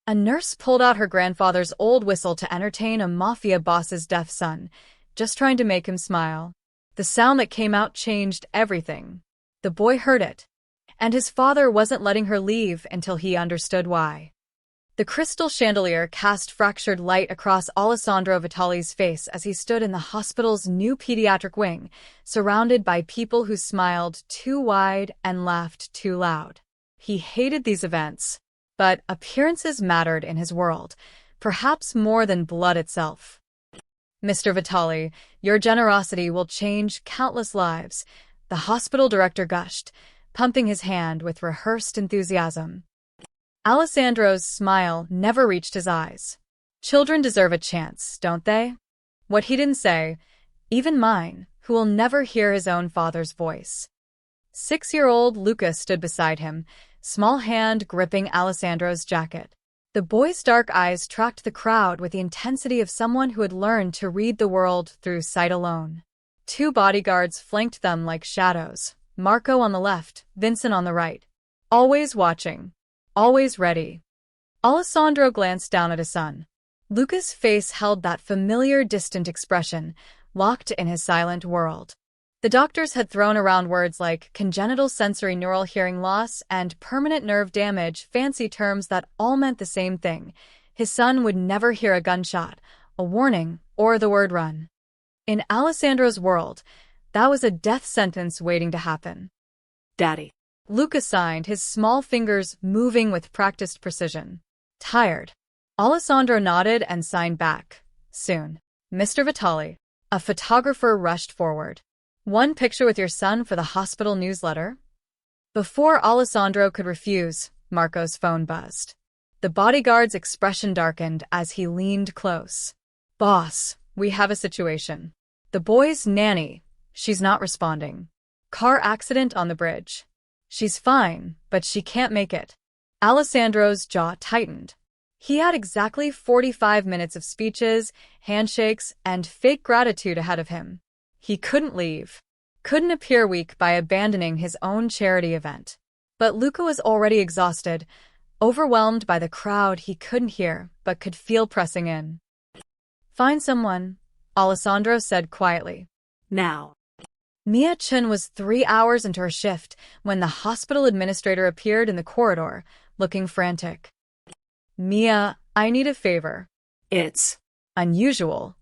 A nurse pulled out her grandfather's old whistle to entertain a Mafia boss's deaf son, just trying to make him smile. The sound that came out changed everything. The boy heard it, and his father wasn't letting her leave until he understood why. The crystal chandelier cast fractured light across Alessandro Vitali's face as he stood in the hospital's new pediatric wing, surrounded by people who smiled too wide and laughed too loud. He hated these events, but appearances mattered in his world, perhaps more than blood itself. Mr. Vitali, your generosity will change countless lives, the hospital director gushed, pumping his hand with rehearsed enthusiasm. Alessandro's smile never reached his eyes. Children deserve a chance, don't they? What he didn't say, even mine, who will never hear his own father's voice. 6-year-old Luca stood beside him, small hand gripping Alessandro's jacket. The boy's dark eyes tracked the crowd with the intensity of someone who had learned to read the world through sight alone. 2 bodyguards flanked them like shadows, Marco on the left, Vincent on the right. Always watching. Always ready. Alessandro glanced down at his son. Luca's face held that familiar, distant expression, locked in his silent world. The doctors had thrown around words like congenital sensory neural hearing loss and permanent nerve damage, fancy terms that all meant the same thing. His son would never hear a gunshot, a warning, or the word run. In Alessandro's world, that was a death sentence waiting to happen. Daddy. Luca signed, his small fingers moving with practiced precision. Tired. Alessandro nodded and signed back. Soon. Mr. Vitali. A photographer rushed forward. One picture with your son for the hospital newsletter? Before Alessandro could refuse, Marco's phone buzzed. The bodyguard's expression darkened as he leaned close. Boss, we have a situation. The boy's nanny. She's not responding. Car accident on the bridge. She's fine, but she can't make it. Alessandro's jaw tightened. He had exactly 45 minutes of speeches, handshakes, and fake gratitude ahead of him. He couldn't leave. Couldn't appear weak by abandoning his own charity event. But Luca was already exhausted, overwhelmed by the crowd he couldn't hear but could feel pressing in. Find someone, Alessandro said quietly. Now. Mia Chen was 3 hours into her shift when the hospital administrator appeared in the corridor, looking frantic. Mia, I need a favor. It's unusual.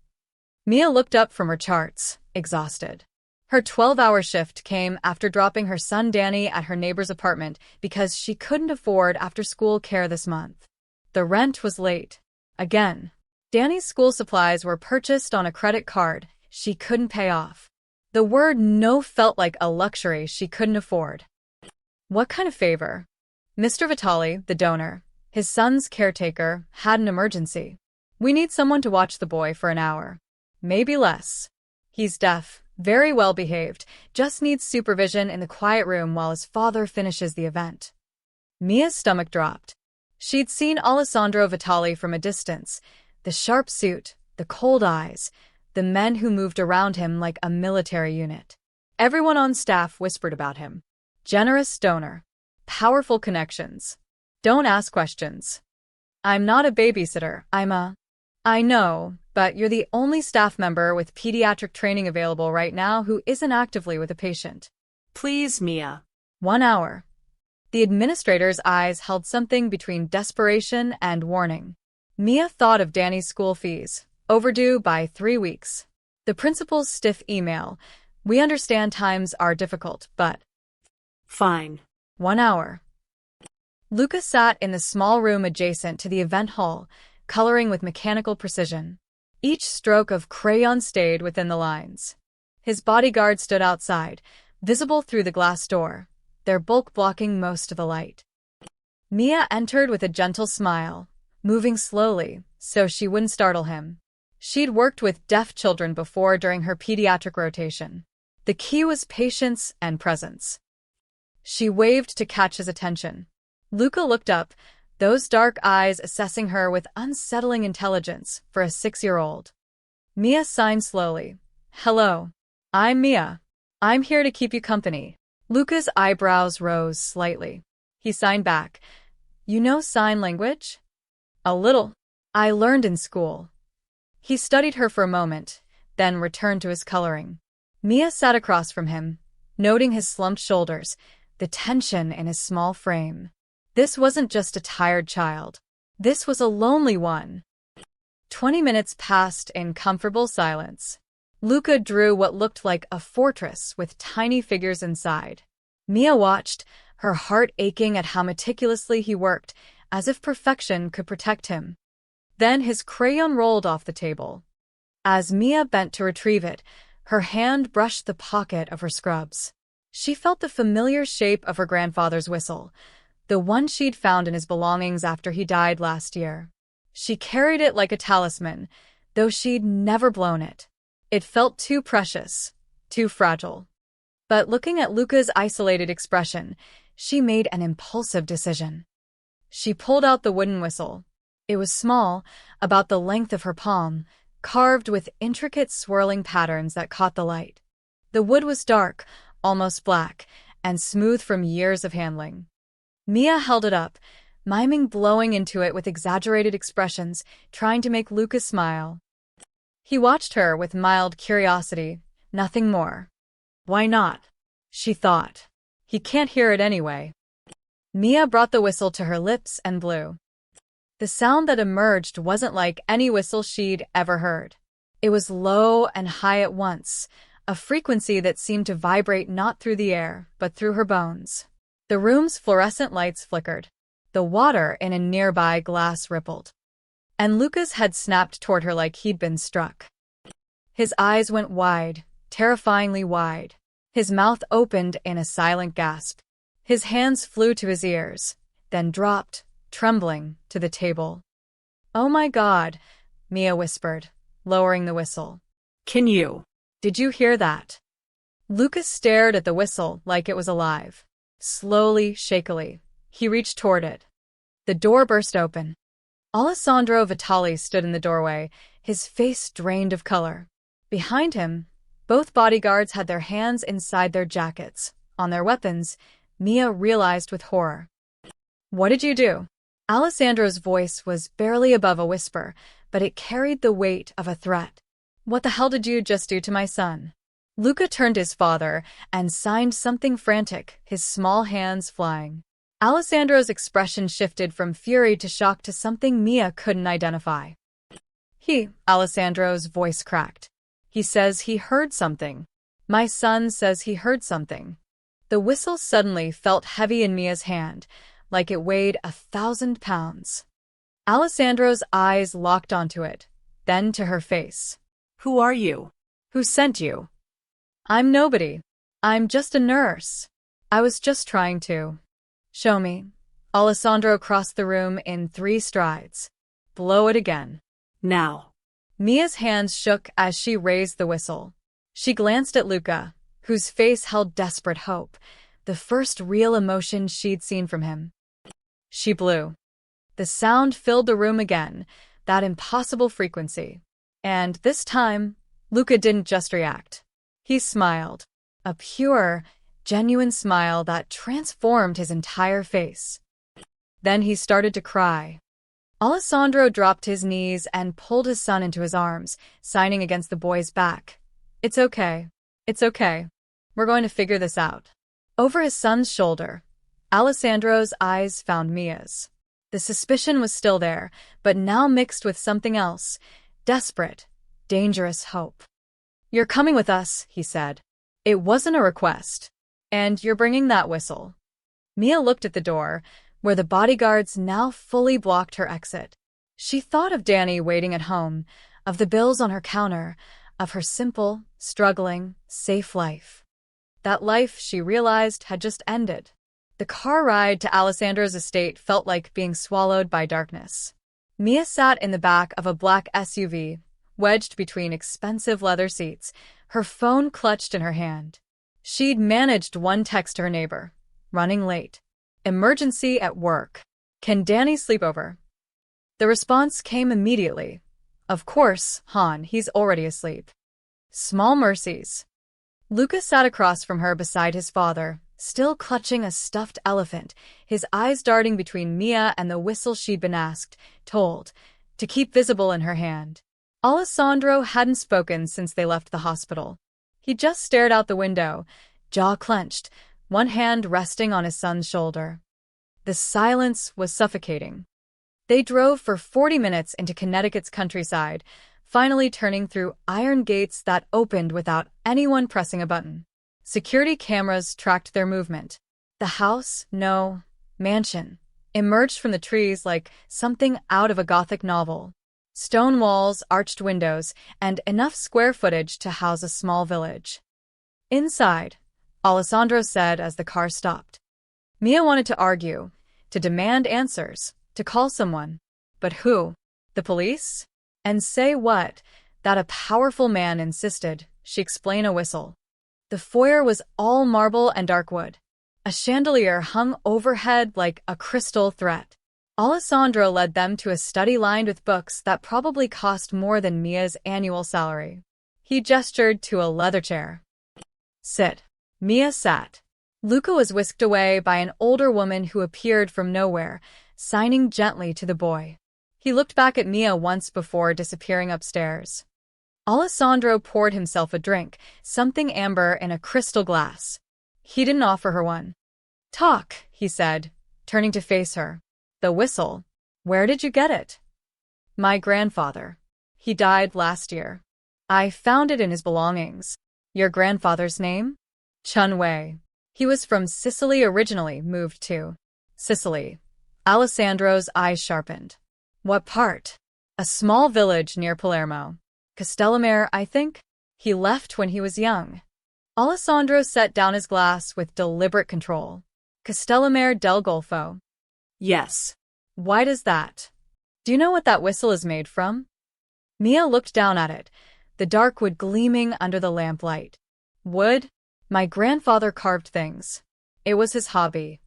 Mia looked up from her charts, exhausted. Her 12-hour shift came after dropping her son Danny at her neighbor's apartment because she couldn't afford after-school care this month. The rent was late. Again. Danny's school supplies were purchased on a credit card she couldn't pay off. The word no felt like a luxury she couldn't afford. What kind of favor? Mr. Vitali, the donor, his son's caretaker, had an emergency. We need someone to watch the boy for an hour. Maybe less. He's deaf, very well behaved, just needs supervision in the quiet room while his father finishes the event. Mia's stomach dropped. She'd seen Alessandro Vitali from a distance, the sharp suit, the cold eyes, the men who moved around him like a military unit. Everyone on staff whispered about him. Generous donor. Powerful connections. Don't ask questions. I'm not a babysitter, I know, but you're the only staff member with pediatric training available right now who isn't actively with a patient. Please, Mia. 1 hour. The administrator's eyes held something between desperation and warning. Mia thought of Danny's school fees. Overdue by 3 weeks. The principal's stiff email. We understand times are difficult, but... Fine. 1 hour. Luca sat in the small room adjacent to the event hall, coloring with mechanical precision. Each stroke of crayon stayed within the lines. His bodyguard stood outside, visible through the glass door, their bulk blocking most of the light. Mia entered with a gentle smile, moving slowly so she wouldn't startle him. She'd worked with deaf children before during her pediatric rotation. The key was patience and presence. She waved to catch his attention. Luca looked up, those dark eyes assessing her with unsettling intelligence for a 6-year-old. Mia signed slowly. Hello. I'm Mia. I'm here to keep you company. Luca's eyebrows rose slightly. He signed back. You know sign language? A little. I learned in school. He studied her for a moment, then returned to his coloring. Mia sat across from him, noting his slumped shoulders, the tension in his small frame. This wasn't just a tired child. This was a lonely one. 20 minutes passed in comfortable silence. Luca drew what looked like a fortress with tiny figures inside. Mia watched, her heart aching at how meticulously he worked, as if perfection could protect him. Then his crayon rolled off the table. As Mia bent to retrieve it, her hand brushed the pocket of her scrubs. She felt the familiar shape of her grandfather's whistle, the one she'd found in his belongings after he died last year. She carried it like a talisman, though she'd never blown it. It felt too precious, too fragile. But looking at Luca's isolated expression, she made an impulsive decision. She pulled out the wooden whistle. It was small, about the length of her palm, carved with intricate swirling patterns that caught the light. The wood was dark, almost black, and smooth from years of handling. Mia held it up, miming blowing into it with exaggerated expressions, trying to make Luca smile. He watched her with mild curiosity, nothing more. Why not? She thought. He can't hear it anyway. Mia brought the whistle to her lips and blew. The sound that emerged wasn't like any whistle she'd ever heard. It was low and high at once, a frequency that seemed to vibrate not through the air, but through her bones. The room's fluorescent lights flickered. The water in a nearby glass rippled. And Luca's head snapped toward her like he'd been struck. His eyes went wide, terrifyingly wide. His mouth opened in a silent gasp. His hands flew to his ears, then dropped, trembling, to the table. "Oh my God," Mia whispered, lowering the whistle. Did you hear that?" Lucas stared at the whistle like it was alive. Slowly, shakily, he reached toward it. The door burst open. Alessandro Vitali stood in the doorway, his face drained of color. Behind him, both bodyguards had their hands inside their jackets, on their weapons. Mia realized with horror. "What did you do?" Alessandro's voice was barely above a whisper, but it carried the weight of a threat. "What the hell did you just do to my son?" Luca turned to his father and signed something frantic, his small hands flying. Alessandro's expression shifted from fury to shock to something Mia couldn't identify. Alessandro's voice cracked. "He says he heard something. My son says he heard something." The whistle suddenly felt heavy in Mia's hand, like it weighed 1,000 pounds. Alessandro's eyes locked onto it, then to her face. Who are you? "Who sent you?" "I'm nobody. I'm just a nurse. I was just trying to." "Show me." Alessandro crossed the room in 3 strides. "Blow it again." Now. Mia's hands shook as she raised the whistle. She glanced at Luca, whose face held desperate hope, the first real emotion she'd seen from him. She blew. The sound filled the room again, that impossible frequency. And this time, Luca didn't just react. He smiled. A pure, genuine smile that transformed his entire face. Then he started to cry. Alessandro dropped his knees and pulled his son into his arms, signing against the boy's back. "It's okay. It's okay. We're going to figure this out." Over his son's shoulder, Alessandro's eyes found Mia's. The suspicion was still there, but now mixed with something else, desperate, dangerous hope. "You're coming with us," he said. "It wasn't a request. And you're bringing that whistle." Mia looked at the door, where the bodyguards now fully blocked her exit. She thought of Danny waiting at home, of the bills on her counter, of her simple, struggling, safe life. That life, she realized, had just ended. The car ride to Alessandro's estate felt like being swallowed by darkness. Mia sat in the back of a black SUV, wedged between expensive leather seats, her phone clutched in her hand. She'd managed one text to her neighbor. "Running late. Emergency at work. Can Danny sleep over?" The response came immediately. "Of course, hon, he's already asleep." Small mercies. Lucas sat across from her beside his father, still clutching a stuffed elephant, his eyes darting between Mia and the whistle she'd been told, to keep visible in her hand. Alessandro hadn't spoken since they left the hospital. He just stared out the window, jaw clenched, one hand resting on his son's shoulder. The silence was suffocating. They drove for 40 minutes into Connecticut's countryside, finally turning through iron gates that opened without anyone pressing a button. Security cameras tracked their movement. The house, no, mansion, emerged from the trees like something out of a Gothic novel. Stone walls, arched windows, and enough square footage to house a small village. Inside, Alessandro said as the car stopped. Mia wanted to argue, to demand answers, to call someone. But who? The police? And say what? That a powerful man insisted she explain a whistle. The foyer was all marble and dark wood. A chandelier hung overhead like a crystal threat. Alessandro led them to a study lined with books that probably cost more than Mia's annual salary. He gestured to a leather chair. Sit. Mia sat. Luca was whisked away by an older woman who appeared from nowhere, signing gently to the boy. He looked back at Mia once before disappearing upstairs. Alessandro poured himself a drink, something amber in a crystal glass. He didn't offer her one. Talk, he said, turning to face her. The whistle. Where did you get it? My grandfather. He died last year. I found it in his belongings. Your grandfather's name? Chun Wei. He was from Sicily originally, moved to Sicily. Alessandro's eyes sharpened. What part? A small village near Palermo. Castellamare, I think? He left when he was young. Alessandro set down his glass with deliberate control. Castellamare del Golfo. Yes. Why does that? Do you know what that whistle is made from? Mia looked down at it, the dark wood gleaming under the lamplight. Wood? My grandfather carved things. It was his hobby.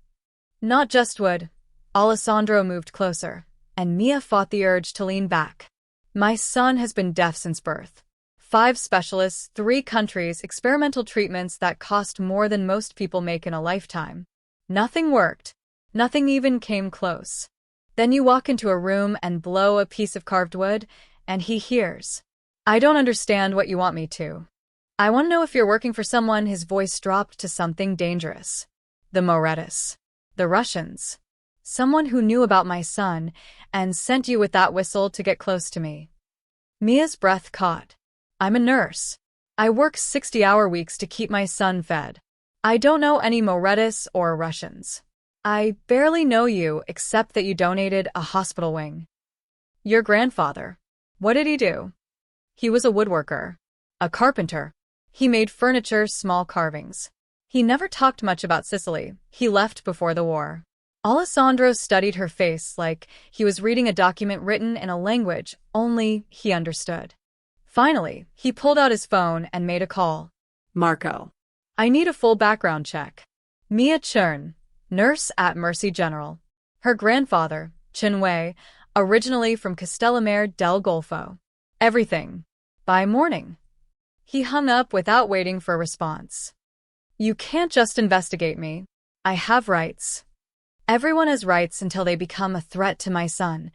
Not just wood. Alessandro moved closer, and Mia fought the urge to lean back. My son has been deaf since birth. 5 specialists, 3 countries, experimental treatments that cost more than most people make in a lifetime. Nothing worked. Nothing even came close. Then you walk into a room and blow a piece of carved wood, and he hears. I don't understand what you want me to. I want to know if you're working for someone. His voice dropped to something dangerous. The Morettas. The Russians. Someone who knew about my son and sent you with that whistle to get close to me. Mia's breath caught. I'm a nurse. I work 60-hour weeks to keep my son fed. I don't know any Morettas or Russians. I barely know you except that you donated a hospital wing. Your grandfather. What did he do? He was a woodworker. A carpenter. He made furniture, small carvings. He never talked much about Sicily. He left before the war. Alessandro studied her face like he was reading a document written in a language only he understood. Finally, he pulled out his phone and made a call. Marco. I need a full background check. Mia Churn, nurse at Mercy General. Her grandfather, Chun Wei, originally from Castellamare del Golfo. Everything. By morning. He hung up without waiting for a response. You can't just investigate me. I have rights. Everyone has rights until they become a threat to my son.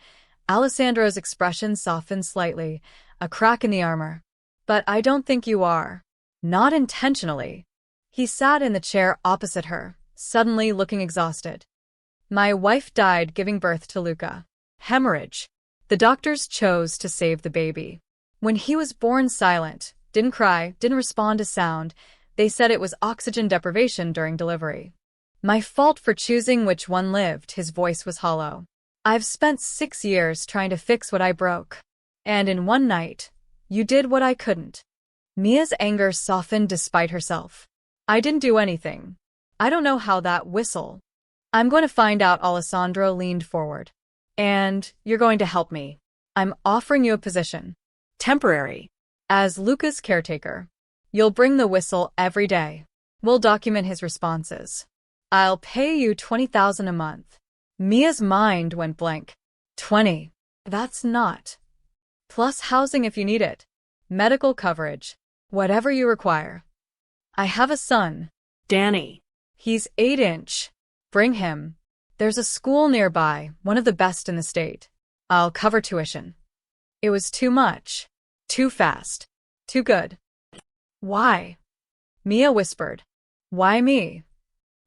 Alessandro's expression softened slightly, a crack in the armor. But I don't think you are. Not intentionally. He sat in the chair opposite her, suddenly looking exhausted. My wife died giving birth to Luca. Hemorrhage. The doctors chose to save the baby. When he was born silent, didn't cry, didn't respond to sound, they said it was oxygen deprivation during delivery. My fault for choosing which one lived, his voice was hollow. I've spent 6 years trying to fix what I broke. And in one night, you did what I couldn't. Mia's anger softened despite herself. I didn't do anything. I don't know how that whistle. I'm going to find out. Alessandro leaned forward. And you're going to help me. I'm offering you a position. Temporary. As Luca's caretaker. You'll bring the whistle every day. We'll document his responses. I'll pay you $20,000 a month. Mia's mind went blank. 20. That's not. Plus housing if you need it. Medical coverage. Whatever you require. I have a son. Danny. He's 8-inch. Bring him. There's a school nearby, one of the best in the state. I'll cover tuition. It was too much. Too fast. Too good. Why? Mia whispered. Why me?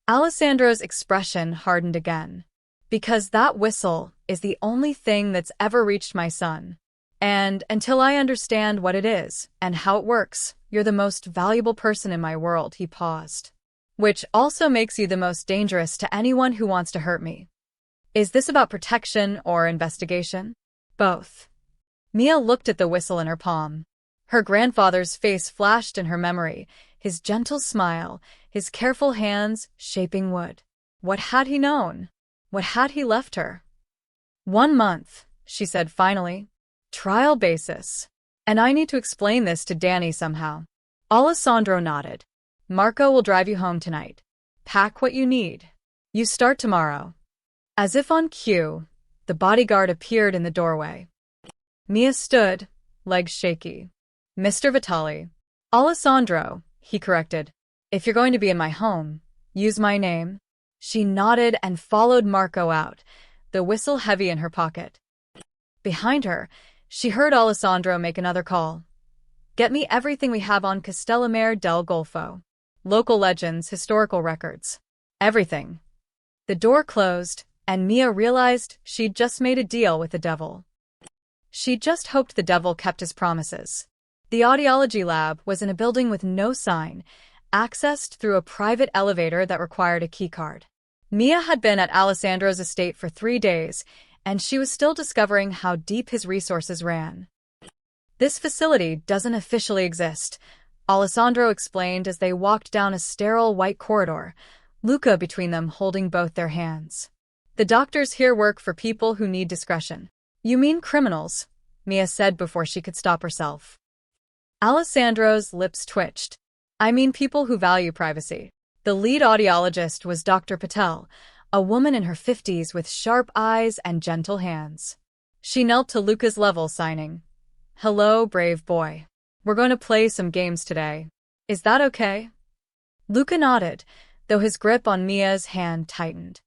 Alessandro's expression hardened again. Because that whistle is the only thing that's ever reached my son. And until I understand what it is and how it works, you're the most valuable person in my world, he paused. Which also makes you the most dangerous to anyone who wants to hurt me. Is this about protection or investigation? Both. Mia looked at the whistle in her palm. Her grandfather's face flashed in her memory, his gentle smile, his careful hands shaping wood. What had he known? What had he left her? 1 month, she said finally. Trial basis. And I need to explain this to Danny somehow. Alessandro nodded. Marco will drive you home tonight. Pack what you need. You start tomorrow. As if on cue, the bodyguard appeared in the doorway. Mia stood, legs shaky. Mr. Vitali. Alessandro, he corrected. If you're going to be in my home, use my name. She nodded and followed Marco out, the whistle heavy in her pocket. Behind her, she heard Alessandro make another call. Get me everything we have on Castellamare del Golfo. Local legends, historical records. Everything. The door closed, and Mia realized she'd just made a deal with the devil. She just hoped the devil kept his promises. The audiology lab was in a building with no sign, accessed through a private elevator that required a keycard. Mia had been at Alessandro's estate for 3 days, and she was still discovering how deep his resources ran. This facility doesn't officially exist, Alessandro explained as they walked down a sterile white corridor, Luca between them holding both their hands. The doctors here work for people who need discretion. You mean criminals, Mia said before she could stop herself. Alessandro's lips twitched. I mean people who value privacy. The lead audiologist was Dr. Patel, a woman in her 50s with sharp eyes and gentle hands. She knelt to Luca's level, signing, Hello, brave boy. We're going to play some games today. Is that okay? Luca nodded, though his grip on Mia's hand tightened.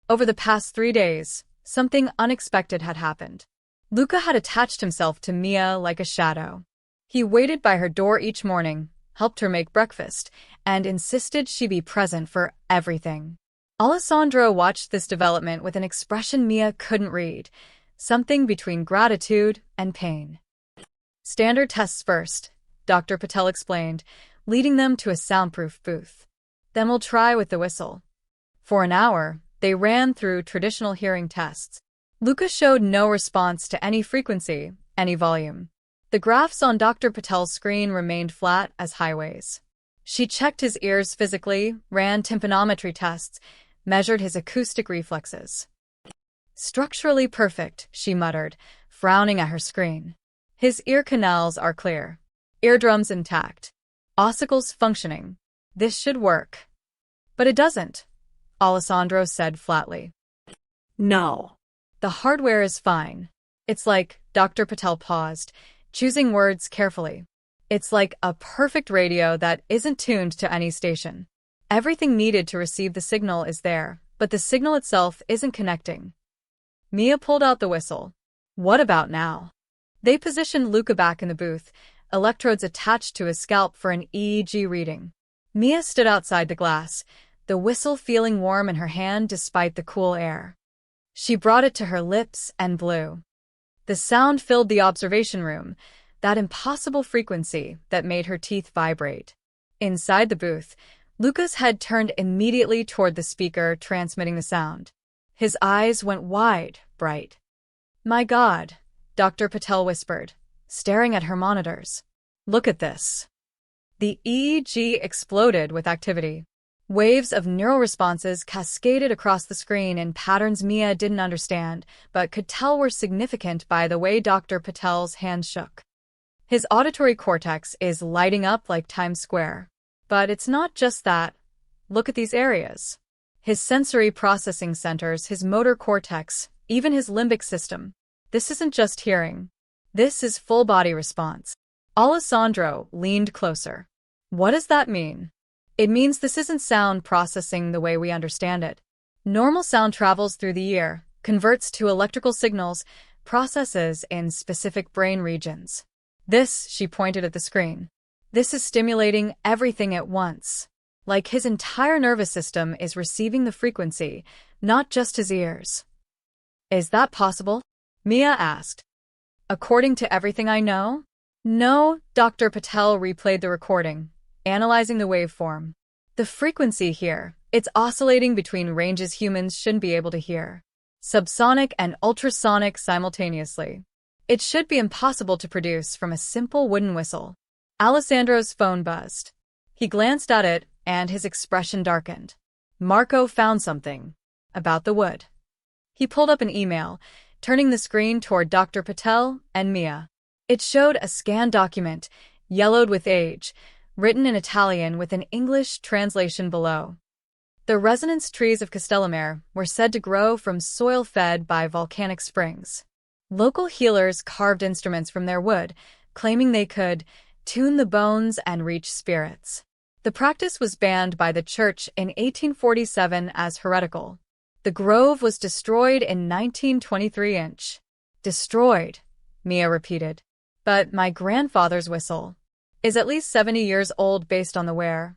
Over the past 3 days, something unexpected had happened. Luca had attached himself to Mia like a shadow. He waited by her door each morning, helped her make breakfast, and insisted she be present for everything. Alessandro watched this development with an expression Mia couldn't read, something between gratitude and pain. Standard tests first, Dr. Patel explained, leading them to a soundproof booth. Then we'll try with the whistle. For an hour, they ran through traditional hearing tests. Luca showed no response to any frequency, any volume. The graphs on Dr. Patel's screen remained flat as highways. She checked his ears physically, ran tympanometry tests, measured his acoustic reflexes. Structurally perfect, she muttered, frowning at her screen. His ear canals are clear. Eardrums intact. Ossicles functioning. This should work. But it doesn't, Alessandro said flatly. No. The hardware is fine. It's like, Dr. Patel paused, choosing words carefully. It's like a perfect radio that isn't tuned to any station. Everything needed to receive the signal is there, but the signal itself isn't connecting. Mia pulled out the whistle. What about now? They positioned Luca back in the booth, electrodes attached to his scalp for an EEG reading. Mia stood outside the glass, the whistle feeling warm in her hand despite the cool air. She brought it to her lips and blew. The sound filled the observation room, that impossible frequency that made her teeth vibrate. Inside the booth, Luca's head turned immediately toward the speaker transmitting the sound. His eyes went wide, bright. My God, Dr. Patel whispered, staring at her monitors. Look at this. The EEG exploded with activity. Waves of neural responses cascaded across the screen in patterns Mia didn't understand, but could tell were significant by the way Dr. Patel's hand shook. His auditory cortex is lighting up like Times Square. But it's not just that. Look at these areas. His sensory processing centers, his motor cortex, even his limbic system. This isn't just hearing. This is full-body response. Alessandro leaned closer. What does that mean? It means this isn't sound processing the way we understand it. Normal sound travels through the ear, converts to electrical signals, processes in specific brain regions. This, she pointed at the screen. This is stimulating everything at once. Like his entire nervous system is receiving the frequency, not just his ears. Is that possible? Mia asked. According to everything I know? No, Dr. Patel replayed the recording, analyzing the waveform. The frequency here, it's oscillating between ranges humans shouldn't be able to hear. Subsonic and ultrasonic simultaneously. It should be impossible to produce from a simple wooden whistle. Alessandro's phone buzzed. He glanced at it, and his expression darkened. Marco found something. About the wood. He pulled up an email, turning the screen toward Dr. Patel and Mia. It showed a scanned document, yellowed with age, written in Italian with an English translation below. The resonance trees of Castellamare were said to grow from soil fed by volcanic springs. Local healers carved instruments from their wood, claiming they could tune the bones and reach spirits. The practice was banned by the church in 1847 as heretical. The grove was destroyed in 1923. Destroyed, Mia repeated. But my grandfather's whistle is at least 70 years old based on the wear.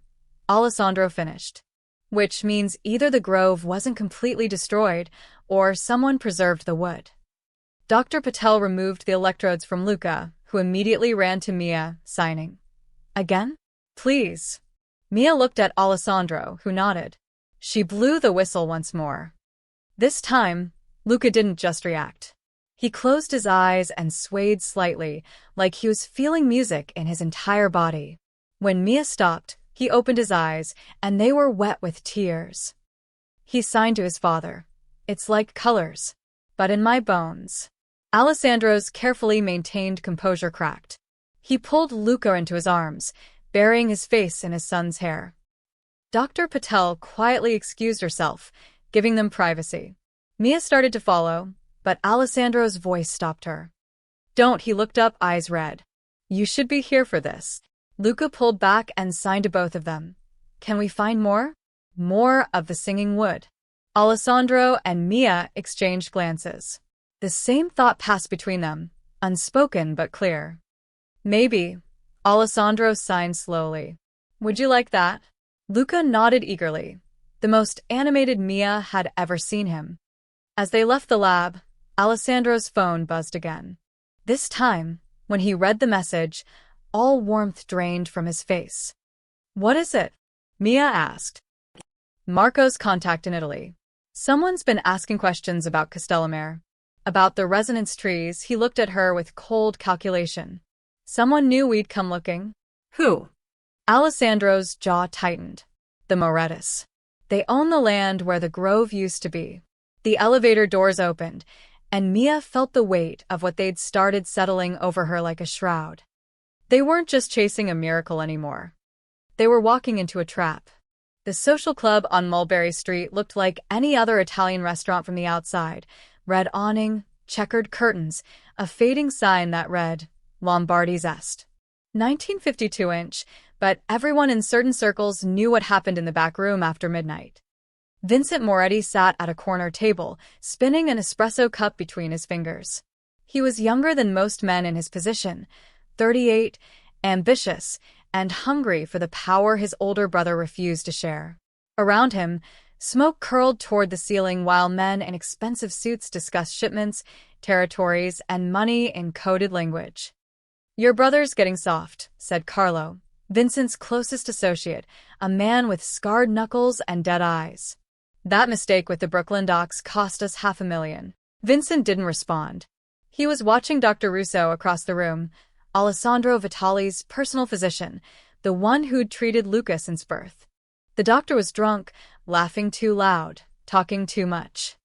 Alessandro finished. Which means either the grove wasn't completely destroyed, or someone preserved the wood. Dr. Patel removed the electrodes from Luca, who immediately ran to Mia, signing. Again? Please. Mia looked at Alessandro, who nodded. She blew the whistle once more. This time, Luca didn't just react. He closed his eyes and swayed slightly, like he was feeling music in his entire body. When Mia stopped, he opened his eyes, and they were wet with tears. He signed to his father. It's like colors, but in my bones. Alessandro's carefully maintained composure cracked. He pulled Luca into his arms, burying his face in his son's hair. Dr. Patel quietly excused herself, giving them privacy. Mia started to follow, but Alessandro's voice stopped her. Don't, he looked up, eyes red. You should be here for this. Luca pulled back and signed to both of them. Can we find more? More of the singing wood. Alessandro and Mia exchanged glances. The same thought passed between them, unspoken but clear. Maybe. Alessandro signed slowly. Would you like that? Luca nodded eagerly. The most animated Mia had ever seen him. As they left the lab, Alessandro's phone buzzed again. This time, when he read the message, all warmth drained from his face. What is it? Mia asked. Marco's contact in Italy. Someone's been asking questions about Castellamare. About the resonance trees, he looked at her with cold calculation. Someone knew we'd come looking. Who? Alessandro's jaw tightened. The Morettis. They own the land where the grove used to be. The elevator doors opened, and Mia felt the weight of what they'd started settling over her like a shroud. They weren't just chasing a miracle anymore. They were walking into a trap. The social club on Mulberry Street looked like any other Italian restaurant from the outside. Red awning, checkered curtains, a fading sign that read, Lombardi's Est. 1952, but everyone in certain circles knew what happened in the back room after midnight. Vincent Moretti sat at a corner table, spinning an espresso cup between his fingers. He was younger than most men in his position, 38, ambitious, and hungry for the power his older brother refused to share. Around him, smoke curled toward the ceiling while men in expensive suits discussed shipments, territories, and money in coded language. Your brother's getting soft, said Carlo, Vincent's closest associate, a man with scarred knuckles and dead eyes. That mistake with the Brooklyn docks cost us $500,000. Vincent didn't respond. He was watching Dr. Russo across the room, Alessandro Vitali's personal physician, the one who'd treated Luca since birth. The doctor was drunk, laughing too loud, talking too much.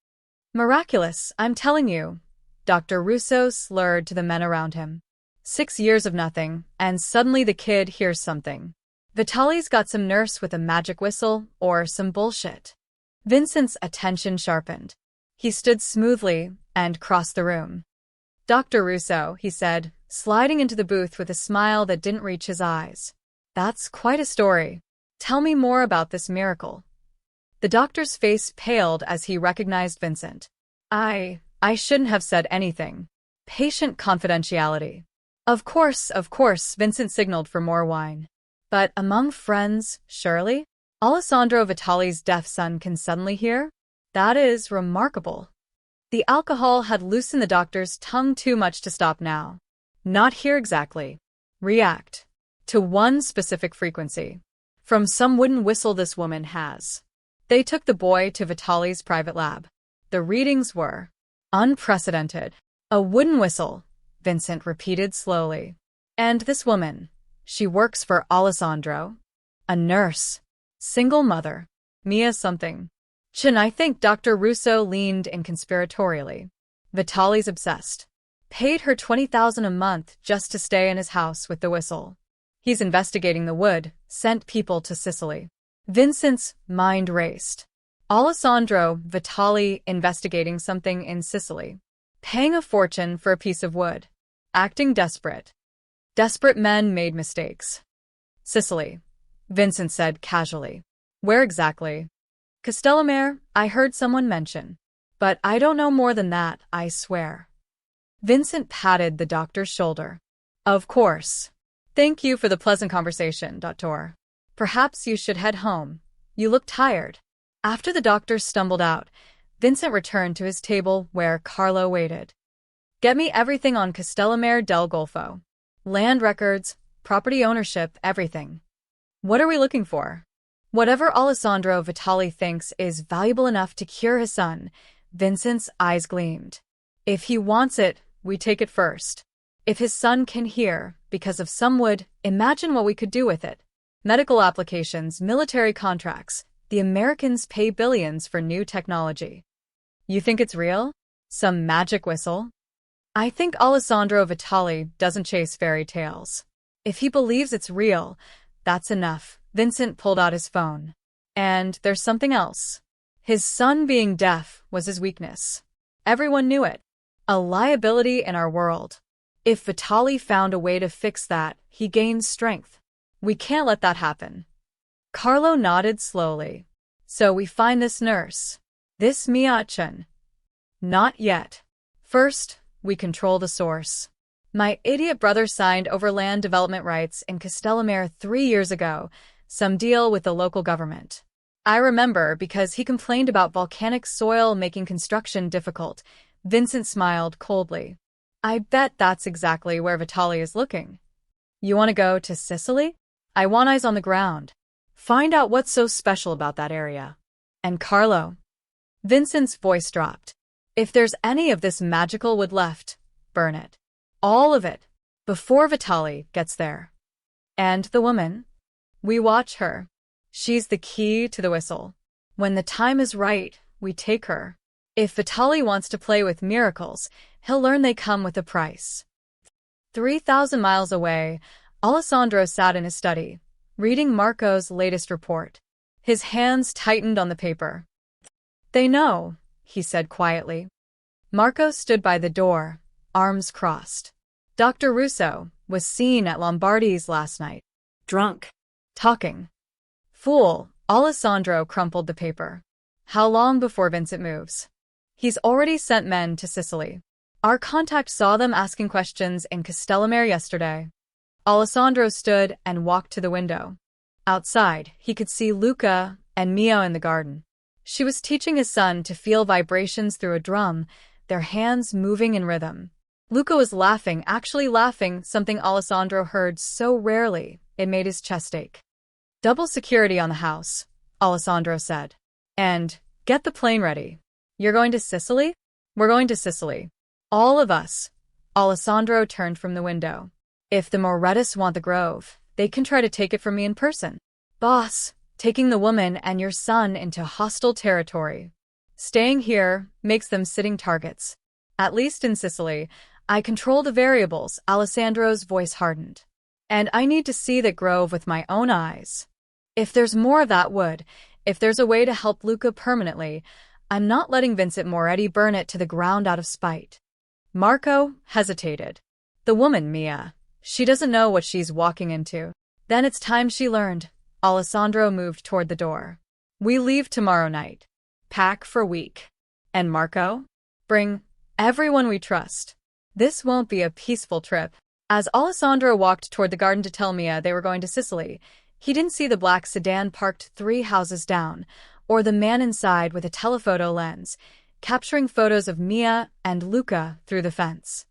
Miraculous, I'm telling you. Dr. Russo slurred to the men around him. 6 years of nothing, and suddenly the kid hears something. Vitali's got some nurse with a magic whistle, or some bullshit. Vincent's attention sharpened. He stood smoothly and crossed the room. Dr. Russo, he said, sliding into the booth with a smile that didn't reach his eyes. That's quite a story. Tell me more about this miracle. The doctor's face paled as he recognized Vincent. I shouldn't have said anything. Patient confidentiality. Of course, Vincent signaled for more wine. But among friends, surely? Alessandro Vitali's deaf son can suddenly hear? That is remarkable. The alcohol had loosened the doctor's tongue too much to stop now. Not hear exactly. React. To one specific frequency. From some wooden whistle this woman has. They took the boy to Vitali's private lab. The readings were unprecedented. A wooden whistle, Vincent repeated slowly. And this woman, she works for Alessandro. A nurse. Single mother. Mia something. I think Dr. Russo leaned in conspiratorially. Vitali's obsessed. Paid her $20,000 a month just to stay in his house with the whistle. He's investigating the wood, sent people to Sicily. Vincent's mind raced. Alessandro Vitali investigating something in Sicily. Paying a fortune for a piece of wood. Acting desperate. Desperate men made mistakes. Sicily, Vincent said casually. Where exactly? Castellamare, I heard someone mention. But I don't know more than that, I swear. Vincent patted the doctor's shoulder. Of course. Thank you for the pleasant conversation, Doctor. Perhaps you should head home. You look tired. After the doctor stumbled out, Vincent returned to his table where Carlo waited. Get me everything on Castellamare del Golfo. Land records, property ownership, everything. What are we looking for? Whatever Alessandro Vitali thinks is valuable enough to cure his son. Vincent's eyes gleamed. If he wants it, we take it first. If his son can hear, because of some wood, imagine what we could do with it. Medical applications, military contracts. The Americans pay billions for new technology. You think it's real? Some magic whistle? I think Alessandro Vitali doesn't chase fairy tales. If he believes it's real, that's enough. Vincent pulled out his phone. And there's something else. His son being deaf was his weakness. Everyone knew it. A liability in our world. If Vitali found a way to fix that, he gained strength. We can't let that happen. Carlo nodded slowly. So we find this nurse. This Mia-chan. Not yet. First, we control the source. My idiot brother signed over land development rights in Castellamare 3 years ago, some deal with the local government. I remember because he complained about volcanic soil making construction difficult. Vincent smiled coldly. I bet that's exactly where Vitali is looking. You want to go to Sicily? I want eyes on the ground. Find out what's so special about that area. And Carlo. Vincent's voice dropped. If there's any of this magical wood left, burn it. All of it. Before Vitali gets there. And the woman? We watch her. She's the key to the whistle. When the time is right, we take her. If Vitali wants to play with miracles, he'll learn they come with a price. 3,000 miles away, Alessandro sat in his study, reading Marco's latest report. His hands tightened on the paper. They know, he said quietly. Marco stood by the door, arms crossed. Dr. Russo was seen at Lombardi's last night. Drunk. Talking. Fool, Alessandro crumpled the paper. How long before Vincent moves? He's already sent men to Sicily. Our contact saw them asking questions in Castellamare yesterday. Alessandro stood and walked to the window. Outside, he could see Luca and Mia in the garden. She was teaching his son to feel vibrations through a drum, their hands moving in rhythm. Luca was laughing, actually laughing, something Alessandro heard so rarely, it made his chest ache. Double security on the house, Alessandro said. And, get the plane ready. You're going to Sicily? We're going to Sicily. All of us. Alessandro turned from the window. If the Morettis want the grove, they can try to take it from me in person. Boss, taking the woman and your son into hostile territory. Staying here makes them sitting targets. At least in Sicily, I control the variables, Alessandro's voice hardened. And I need to see that grove with my own eyes. If there's more of that wood, if there's a way to help Luca permanently, I'm not letting Vincent Moretti burn it to the ground out of spite. Marco hesitated. The woman, Mia. She doesn't know what she's walking into. Then it's time she learned. Alessandro moved toward the door. We leave tomorrow night. Pack for week. And Marco? Bring everyone we trust. This won't be a peaceful trip. As Alessandro walked toward the garden to tell Mia they were going to Sicily, he didn't see the black sedan parked 3 houses down, or the man inside with a telephoto lens, capturing photos of Mia and Luca through the fence.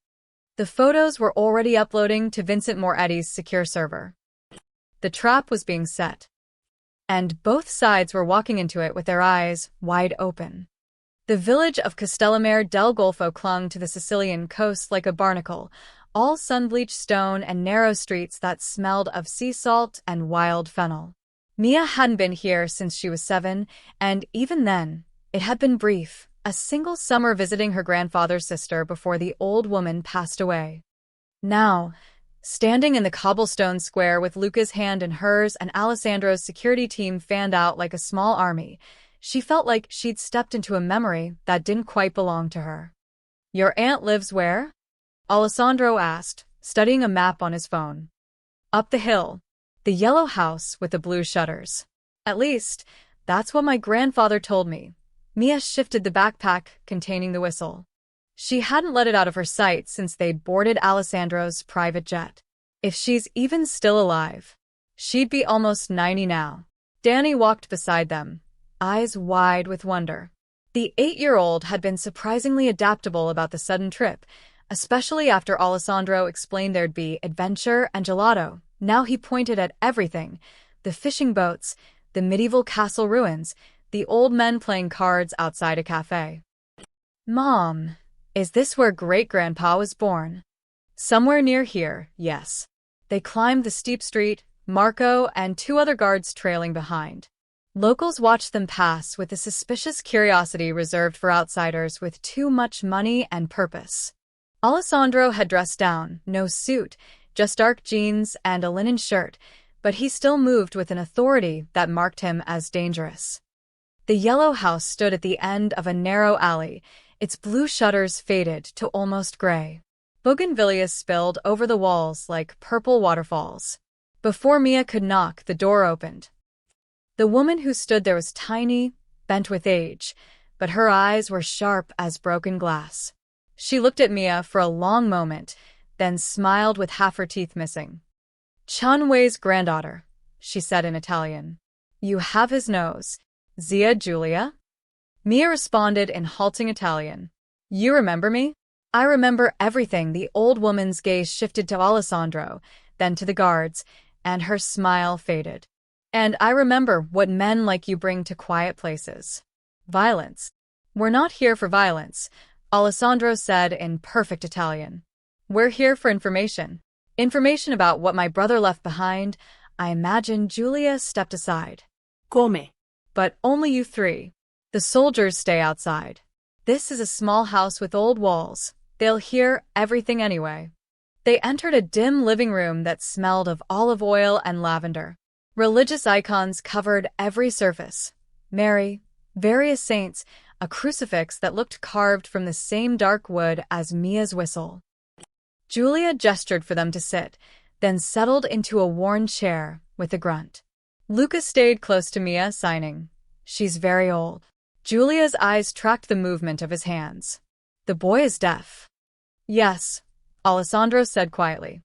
The photos were already uploading to Vincent Moretti's secure server. The trap was being set, and both sides were walking into it with their eyes wide open. The village of Castellamare del Golfo clung to the Sicilian coast like a barnacle, all sun-bleached stone and narrow streets that smelled of sea salt and wild fennel. Mia hadn't been here since she was 7, and even then, it had been brief, a single summer visiting her grandfather's sister before the old woman passed away. Now, standing in the cobblestone square with Luca's hand in hers and Alessandro's security team fanned out like a small army, she felt like she'd stepped into a memory that didn't quite belong to her. "Your aunt lives where?" Alessandro asked, studying a map on his phone. "Up the hill. The yellow house with the blue shutters. At least, that's what my grandfather told me." Mia shifted the backpack containing the whistle. She hadn't let it out of her sight since they'd boarded Alessandro's private jet. If she's even still alive, she'd be almost 90 now. Danny walked beside them, eyes wide with wonder. The 8-year-old had been surprisingly adaptable about the sudden trip, especially after Alessandro explained there'd be adventure and gelato. Now he pointed at everything: the fishing boats, the medieval castle ruins, the old men playing cards outside a cafe. "Mom, is this where great-grandpa was born?" "Somewhere near here, yes." They climbed the steep street, Marco and 2 other guards trailing behind. Locals watched them pass with the suspicious curiosity reserved for outsiders with too much money and purpose. Alessandro had dressed down, no suit, just dark jeans and a linen shirt, but he still moved with an authority that marked him as dangerous. The yellow house stood at the end of a narrow alley, its blue shutters faded to almost gray. Bougainvilleas spilled over the walls like purple waterfalls. Before Mia could knock, the door opened. The woman who stood there was tiny, bent with age, but her eyes were sharp as broken glass. She looked at Mia for a long moment, then smiled with half her teeth missing. "Chun Wei's granddaughter," she said in Italian. "You have his nose. Zia Giulia?" Mia responded in halting Italian. "You remember me?" "I remember everything." The old woman's gaze shifted to Alessandro, then to the guards, and her smile faded. "And I remember what men like you bring to quiet places. Violence." "We're not here for violence," Alessandro said in perfect Italian. "We're here for information. Information about what my brother left behind." I imagine Giulia stepped aside. Come? "But only you 3. The soldiers stay outside. This is a small house with old walls. They'll hear everything anyway." They entered a dim living room that smelled of olive oil and lavender. Religious icons covered every surface: Mary, various saints, a crucifix that looked carved from the same dark wood as Mia's whistle. Giulia gestured for them to sit, then settled into a worn chair with a grunt. Luca stayed close to Mia, signing. "She's very old." Giulia's eyes tracked the movement of his hands. "The boy is deaf." "Yes," Alessandro said quietly.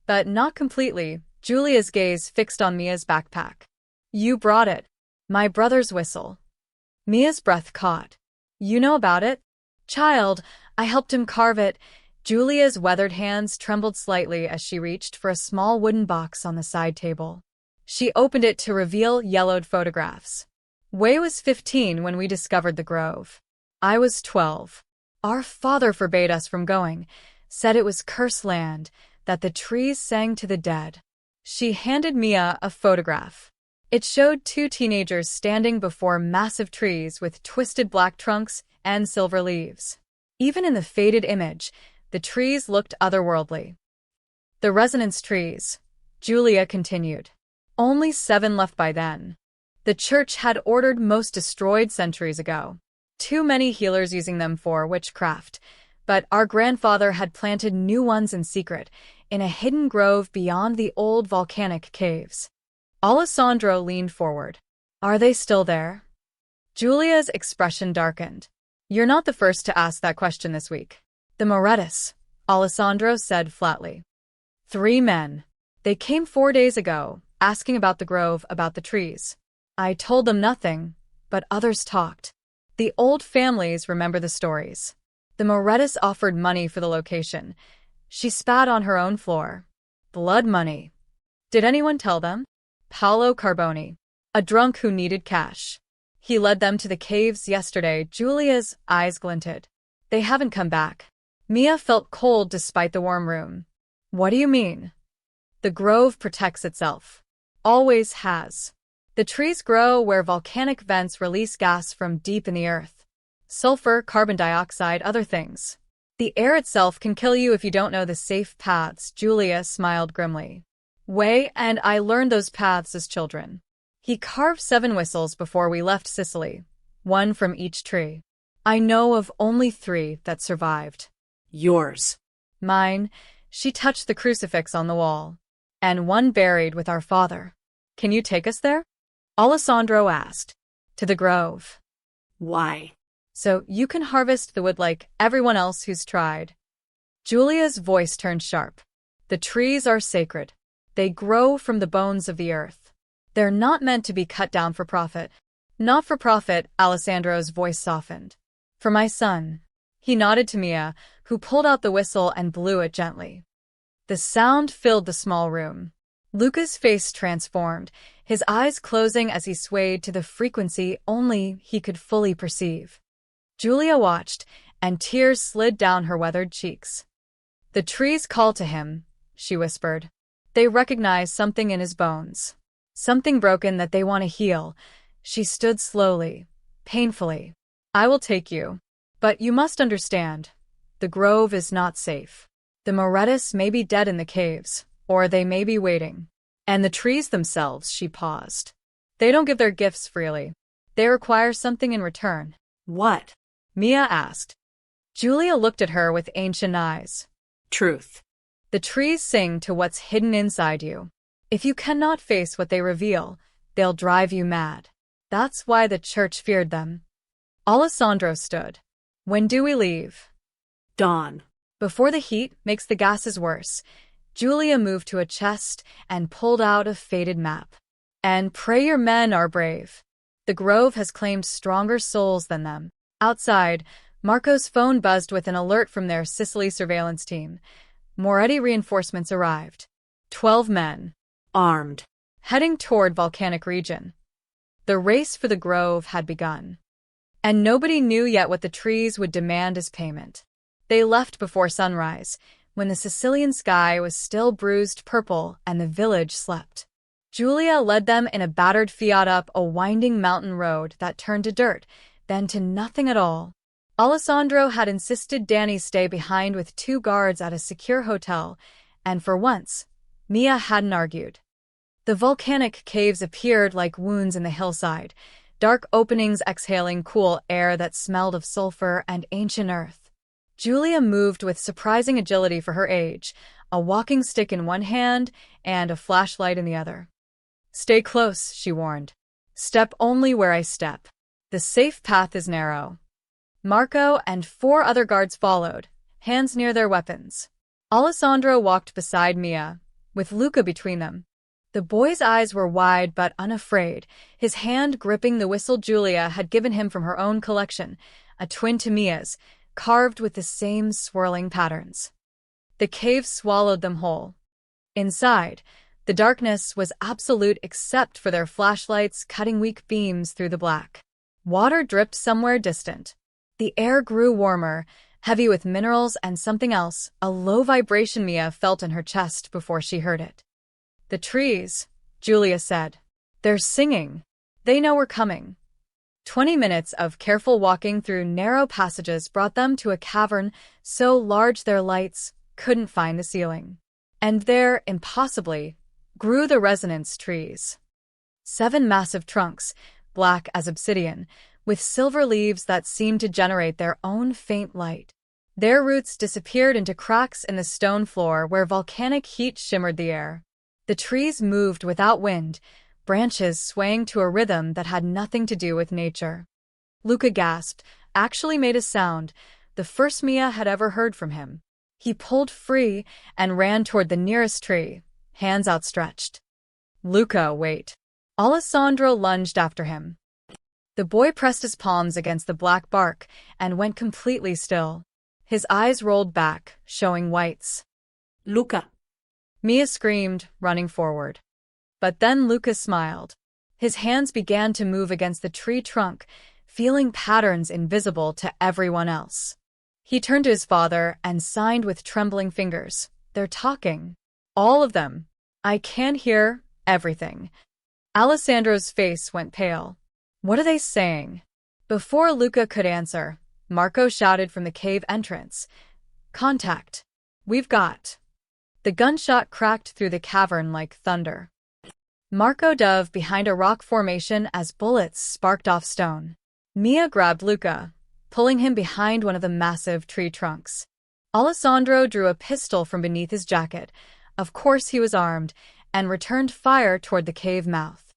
"But not completely." Giulia's gaze fixed on Mia's backpack. "You brought it." "My brother's whistle." Mia's breath caught. "You know about it?" "Child, I helped him carve it." Giulia's weathered hands trembled slightly as she reached for a small wooden box on the side table. She opened it to reveal yellowed photographs. "Wei was 15 when we discovered the grove. I was 12. Our father forbade us from going, said it was cursed land, that the trees sang to the dead." She handed Mia a photograph. It showed 2 teenagers standing before massive trees with twisted black trunks and silver leaves. Even in the faded image, the trees looked otherworldly. "The resonance trees," Giulia continued. "Only 7 left by then. The church had ordered most destroyed centuries ago. Too many healers using them for witchcraft. But our grandfather had planted new ones in secret, in a hidden grove beyond the old volcanic caves." Alessandro leaned forward. Are they still there? Julia's expression darkened. You're not the first to ask that question this week. The Morettis, Alessandro said flatly. 3 men. They came 4 days ago, asking about the grove, about the trees. I told them nothing, but others talked. The old families remember the stories. The Morettis offered money for the location. She spat on her own floor. Blood money. Did anyone tell them? Paolo Carboni, a drunk who needed cash. He led them to the caves yesterday. Julia's eyes glinted. They haven't come back. Mia felt cold despite the warm room. What do you mean? The grove protects itself. Always has. The trees grow where volcanic vents release gas from deep in the earth. Sulfur, carbon dioxide, other things. The air itself can kill you if you don't know the safe paths. Julia smiled grimly. And I learned those paths as children. He carved 7 whistles before we left Sicily, 1 from each tree. I know of only 3 that survived. Yours. Mine. She touched the crucifix on the wall. And 1 buried with our father. Can you take us there? Alessandro asked. To the grove. Why? So you can harvest the wood like everyone else who's tried. Julia's voice turned sharp. The trees are sacred. They grow from the bones of the earth. They're not meant to be cut down for profit. Not for profit, Alessandro's voice softened. For my son. He nodded to Mia, who pulled out the whistle and blew it gently. The sound filled the small room. Luca's face transformed, his eyes closing as he swayed to the frequency only he could fully perceive. Julia watched, and tears slid down her weathered cheeks. The trees call to him, she whispered. They recognize something in his bones. Something broken that they want to heal. She stood slowly, painfully. I will take you. But you must understand. The grove is not safe. The Morettis may be dead in the caves, or they may be waiting. And the trees themselves, she paused. They don't give their gifts freely. They require something in return. What? Mia asked. Julia looked at her with ancient eyes. Truth. The trees sing to what's hidden inside you. If you cannot face what they reveal, they'll drive you mad. That's why the church feared them. Alessandro stood. When do we leave? Dawn. Before the heat makes the gases worse, Julia moved to a chest and pulled out a faded map. And pray your men are brave. The grove has claimed stronger souls than them. Outside, Marco's phone buzzed with an alert from their Sicily surveillance team. Moretti reinforcements arrived. 12 men. Armed. Heading toward volcanic region. The race for the grove had begun. And nobody knew yet what the trees would demand as payment. They left before sunrise, when the Sicilian sky was still bruised purple and the village slept. Julia led them in a battered Fiat up a winding mountain road that turned to dirt, then to nothing at all. Alessandro had insisted Danny stay behind with 2 guards at a secure hotel, and for once, Mia hadn't argued. The volcanic caves appeared like wounds in the hillside, dark openings exhaling cool air that smelled of sulfur and ancient earth. Julia moved with surprising agility for her age, a walking stick in one hand and a flashlight in the other. Stay close, she warned. Step only where I step. The safe path is narrow. Marco and 4 other guards followed, hands near their weapons. Alessandro walked beside Mia, with Luca between them. The boy's eyes were wide but unafraid, his hand gripping the whistle Julia had given him from her own collection, a twin to Mia's, carved with the same swirling patterns. The cave swallowed them whole. Inside, the darkness was absolute except for their flashlights cutting weak beams through the black. Water dripped somewhere distant. The air grew warmer, heavy with minerals and something else, a low vibration Mia felt in her chest before she heard it. The trees, Julia said. They're singing. They know we're coming. 20 minutes of careful walking through narrow passages brought them to a cavern so large their lights couldn't find the ceiling. And there, impossibly, grew the resonance trees. 7 massive trunks, black as obsidian, with silver leaves that seemed to generate their own faint light. Their roots disappeared into cracks in the stone floor where volcanic heat shimmered the air. The trees moved without wind, branches swaying to a rhythm that had nothing to do with nature. Luca gasped, actually made a sound, the first Mia had ever heard from him. He pulled free and ran toward the nearest tree, hands outstretched. Luca, wait. Alessandro lunged after him. The boy pressed his palms against the black bark and went completely still. His eyes rolled back, showing whites. Luca. Mia screamed, running forward. But then Luca smiled. His hands began to move against the tree trunk, feeling patterns invisible to everyone else. He turned to his father and signed with trembling fingers. They're talking. All of them. I can hear everything. Alessandro's face went pale. What are they saying? Before Luca could answer, Marco shouted from the cave entrance. Contact. We've got. The gunshot cracked through the cavern like thunder. Marco dove behind a rock formation as bullets sparked off stone. Mia grabbed Luca, pulling him behind one of the massive tree trunks. Alessandro drew a pistol from beneath his jacket, of course he was armed, and returned fire toward the cave mouth.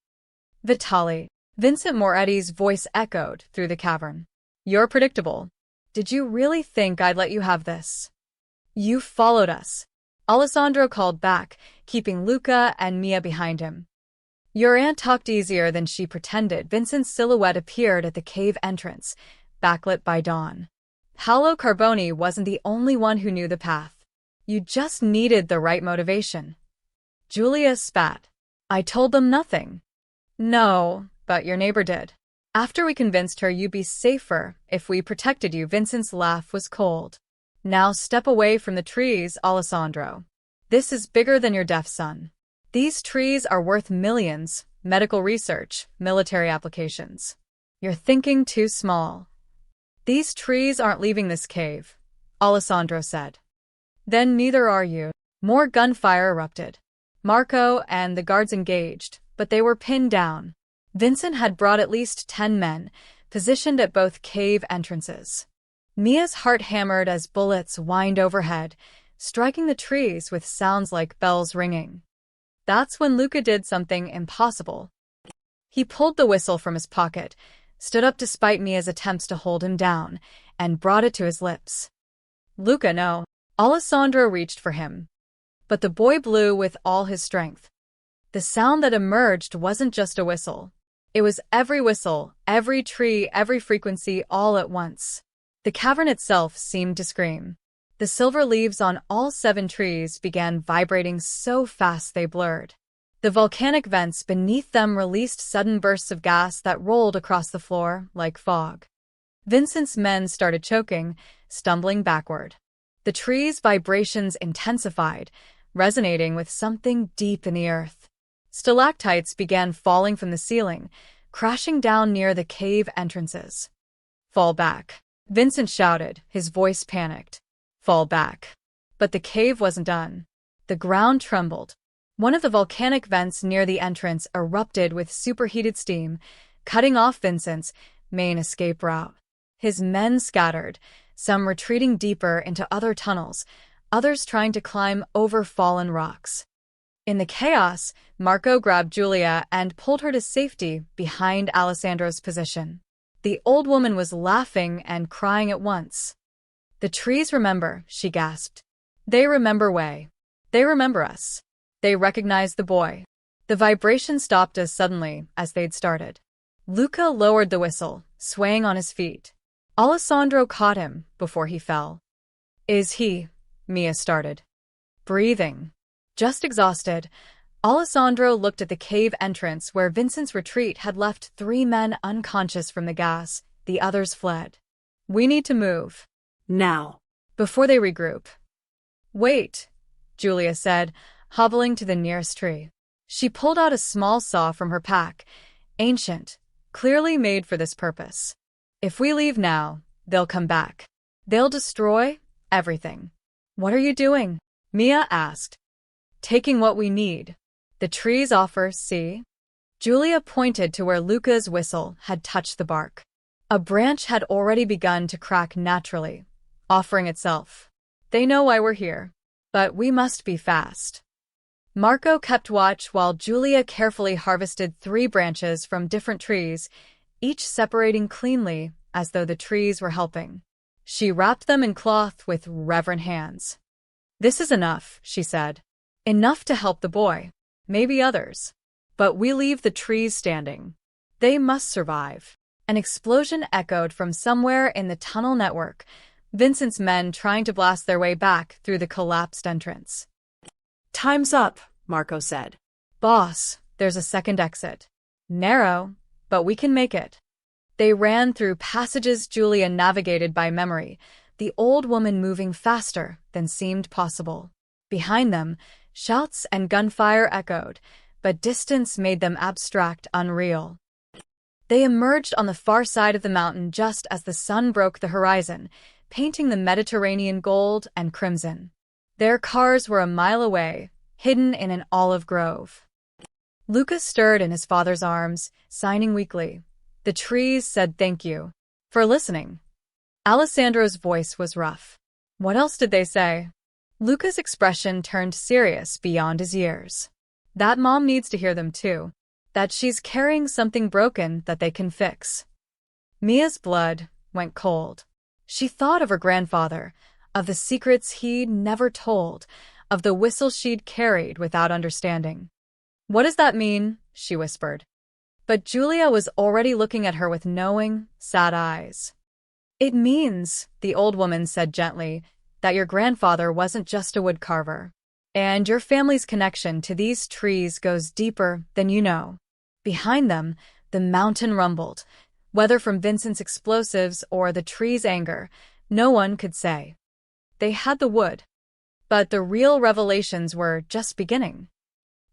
Vitali. Vincent Moretti's voice echoed through the cavern. You're predictable. Did you really think I'd let you have this? You followed us. Alessandro called back, keeping Luca and Mia behind him. Your aunt talked easier than she pretended. Vincent's silhouette appeared at the cave entrance, backlit by dawn. Paolo Carboni wasn't the only one who knew the path. You just needed the right motivation. Giulia spat. I told them nothing. No, but your neighbor did. After we convinced her you'd be safer if we protected you. Vincent's laugh was cold. Now step away from the trees, Alessandro. This is bigger than your deaf son. These trees are worth millions, medical research, military applications. You're thinking too small. These trees aren't leaving this cave, Alessandro said. Then neither are you. More gunfire erupted. Marco and the guards engaged, but they were pinned down. Vincent had brought at least 10 men, positioned at both cave entrances. Mia's heart hammered as bullets whined overhead, striking the trees with sounds like bells ringing. That's when Luca did something impossible. He pulled the whistle from his pocket, stood up despite Mia's attempts to hold him down, and brought it to his lips. Luca, no. Alessandro reached for him. But the boy blew with all his strength. The sound that emerged wasn't just a whistle. It was every whistle, every tree, every frequency, all at once. The cavern itself seemed to scream. The silver leaves on all 7 trees began vibrating so fast they blurred. The volcanic vents beneath them released sudden bursts of gas that rolled across the floor like fog. Vincent's men started choking, stumbling backward. The trees' vibrations intensified, resonating with something deep in the earth. Stalactites began falling from the ceiling, crashing down near the cave entrances. Fall back. Vincent shouted, his voice panicked. Fall back. But the cave wasn't done. The ground trembled. One of the volcanic vents near the entrance erupted with superheated steam, cutting off Vincent's main escape route. His men scattered, some retreating deeper into other tunnels, others trying to climb over fallen rocks. In the chaos, Marco grabbed Giulia and pulled her to safety behind Alessandro's position. The old woman was laughing and crying at once. The trees remember, she gasped. They remember Way. They remember us. They recognize the boy. The vibration stopped as suddenly as they'd started. Luca lowered the whistle, swaying on his feet. Alessandro caught him before he fell. Is he? Mia started. Breathing. Just exhausted, Alessandro looked at the cave entrance where Vincent's retreat had left 3 men unconscious from the gas. The others fled. We need to move. Now. Before they regroup. Wait, Giulia said, hobbling to the nearest tree. She pulled out a small saw from her pack, ancient, clearly made for this purpose. If we leave now, they'll come back. They'll destroy everything. What are you doing? Mia asked. Taking what we need. The trees offer, see? Giulia pointed to where Luca's whistle had touched the bark. A branch had already begun to crack naturally, offering itself. They know why we're here. But we must be fast. Marco kept watch while Julia carefully harvested 3 branches from different trees, each separating cleanly as though the trees were helping. She wrapped them in cloth with reverent hands. "This is enough," she said. "Enough to help the boy. Maybe others. But we leave the trees standing. They must survive." An explosion echoed from somewhere in the tunnel network, Vincent's men trying to blast their way back through the collapsed entrance. Time's up, Marco said. "Boss, there's a second exit. Narrow, but we can make it." They ran through passages Julia navigated by memory, the old woman moving faster than seemed possible. Behind them, shouts and gunfire echoed, but distance made them abstract, unreal. They emerged on the far side of the mountain just as the sun broke the horizon, painting the Mediterranean gold and crimson. Their cars were a mile away, hidden in an olive grove. Lucas stirred in his father's arms, sighing weakly. The trees said thank you for listening. Alessandro's voice was rough. What else did they say? Lucas' expression turned serious beyond his years. That mom needs to hear them too. That she's carrying something broken that they can fix. Mia's blood went cold. She thought of her grandfather, of the secrets he'd never told, of the whistle she'd carried without understanding. "What does that mean?" she whispered. But Julia was already looking at her with knowing, sad eyes. "It means," the old woman said gently, "that your grandfather wasn't just a woodcarver. And your family's connection to these trees goes deeper than you know." Behind them, the mountain rumbled. Whether from Vincent's explosives or the tree's anger, no one could say. They had the wood. But the real revelations were just beginning.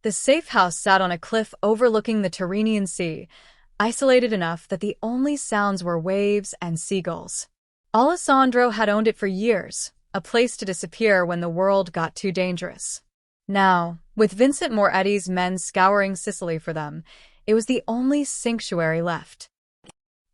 The safe house sat on a cliff overlooking the Tyrrhenian Sea, isolated enough that the only sounds were waves and seagulls. Alessandro had owned it for years, a place to disappear when the world got too dangerous. Now, with Vincent Moretti's men scouring Sicily for them, it was the only sanctuary left.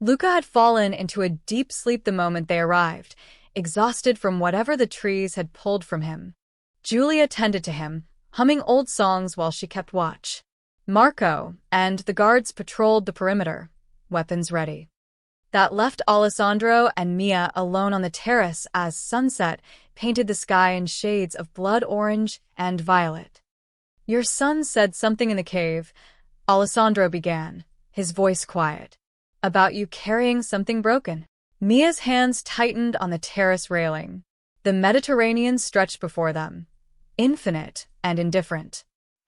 Luca had fallen into a deep sleep the moment they arrived, exhausted from whatever the trees had pulled from him. Julia tended to him, humming old songs while she kept watch. Marco and the guards patrolled the perimeter, weapons ready. That left Alessandro and Mia alone on the terrace as sunset painted the sky in shades of blood orange and violet. "Your son said something in the cave," Alessandro began, his voice quiet. "About you carrying something broken." Mia's hands tightened on the terrace railing. The Mediterranean stretched before them, infinite and indifferent.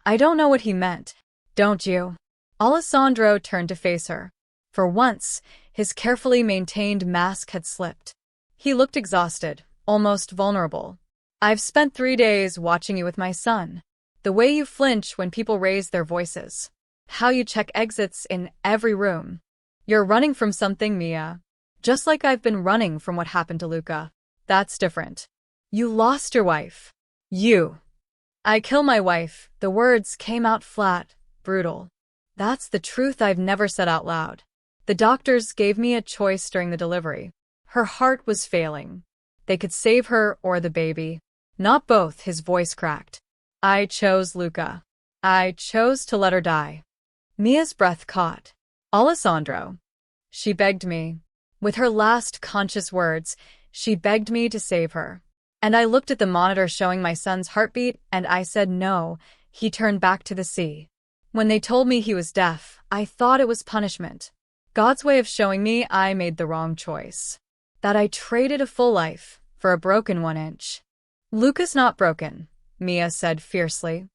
"I don't know what he meant. Don't you?" Alessandro turned to face her. For once, his carefully maintained mask had slipped. He looked exhausted, almost vulnerable. "I've spent 3 days watching you with my son. The way you flinch when people raise their voices. How you check exits in every room. You're running from something, Mia. Just like I've been running from what happened to Luca. That's different. You lost your wife. You." "I kill my wife," the words came out flat, brutal. "That's the truth I've never said out loud. The doctors gave me a choice during the delivery. Her heart was failing. They could save her or the baby. Not both," his voice cracked. "I chose Luca. I chose to let her die." Mia's breath caught. "Alessandro." She begged me. With her last conscious words, she begged me to save her. And I looked at the monitor showing my son's heartbeat, and I said no. He turned back to the sea. When they told me he was deaf, I thought it was punishment. God's way of showing me I made the wrong choice. That I traded a full life for a broken 1 inch. "Luca's not broken," Mia said fiercely.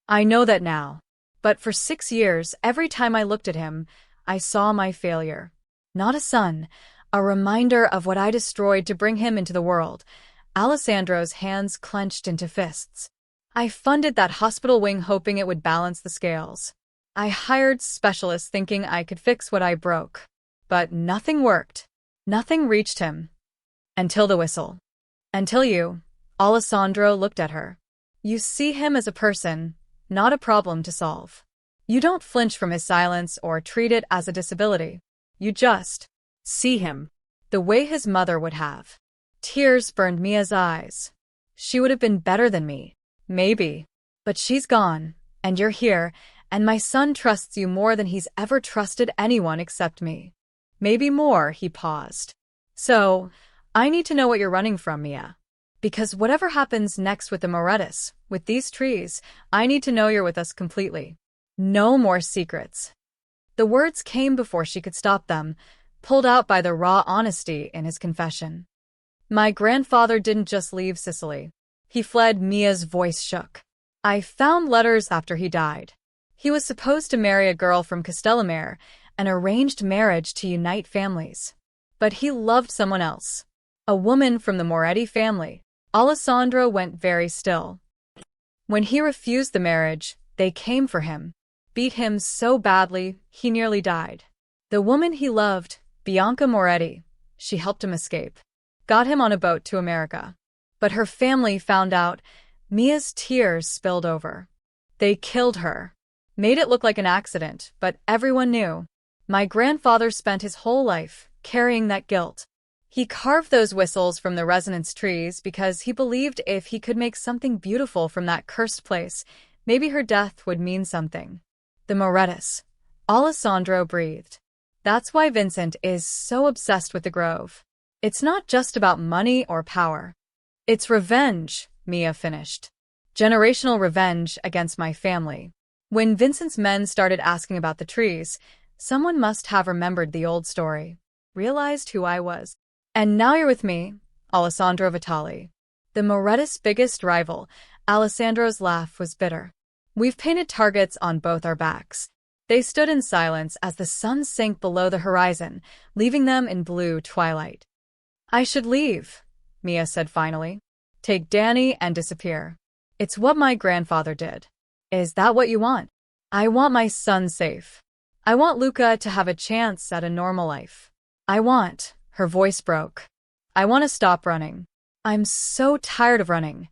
"I know that now. But for 6 years, every time I looked at him, I saw my failure. Not a son, a reminder of what I destroyed to bring him into the world." Alessandro's hands clenched into fists. "I funded that hospital wing hoping it would balance the scales. I hired specialists thinking I could fix what I broke. But nothing worked. Nothing reached him. Until the whistle. Until you." Alessandro looked at her. "You see him as a person, not a problem to solve. You don't flinch from his silence or treat it as a disability. You just see him the way his mother would have." Tears burned Mia's eyes. "She would have been better than me. Maybe. But she's gone, and you're here, and my son trusts you more than he's ever trusted anyone except me. Maybe more, he paused. So, I need to know what you're running from, Mia. Because whatever happens next with the Moretus, with these trees, I need to know you're with us completely. No more secrets. The words came before she could stop them, pulled out by the raw honesty in his confession. My grandfather didn't just leave Sicily. He fled. Mia's voice shook. I found letters after he died. He was supposed to marry a girl from Castellamare, an arranged marriage to unite families. But he loved someone else. A woman from the Moretti family. Alessandro went very still. When he refused the marriage, they came for him, beat him so badly he nearly died. The woman he loved, Bianca Moretti, she helped him escape, got him on a boat to America. But her family found out. Mia's tears spilled over. They killed her. Made it look like an accident, but everyone knew. My grandfather spent his whole life carrying that guilt. He carved those whistles from the resonance trees because he believed if he could make something beautiful from that cursed place, maybe her death would mean something. The Moretus. Alessandro breathed. That's why Vincent is so obsessed with the Grove. It's not just about money or power. It's revenge, Mia finished. Generational revenge against my family. When Vincent's men started asking about the trees, someone must have remembered the old story, realized who I was. And now you're with me, Alessandro Vitali. The Moretus' biggest rival. Alessandro's laugh was bitter. We've painted targets on both our backs. They stood in silence as the sun sank below the horizon, leaving them in blue twilight. I should leave, Mia said finally. Take Danny and disappear. It's what my grandfather did. Is that what you want? I want my son safe. I want Luca to have a chance at a normal life. Her voice broke. I want to stop running. I'm so tired of running.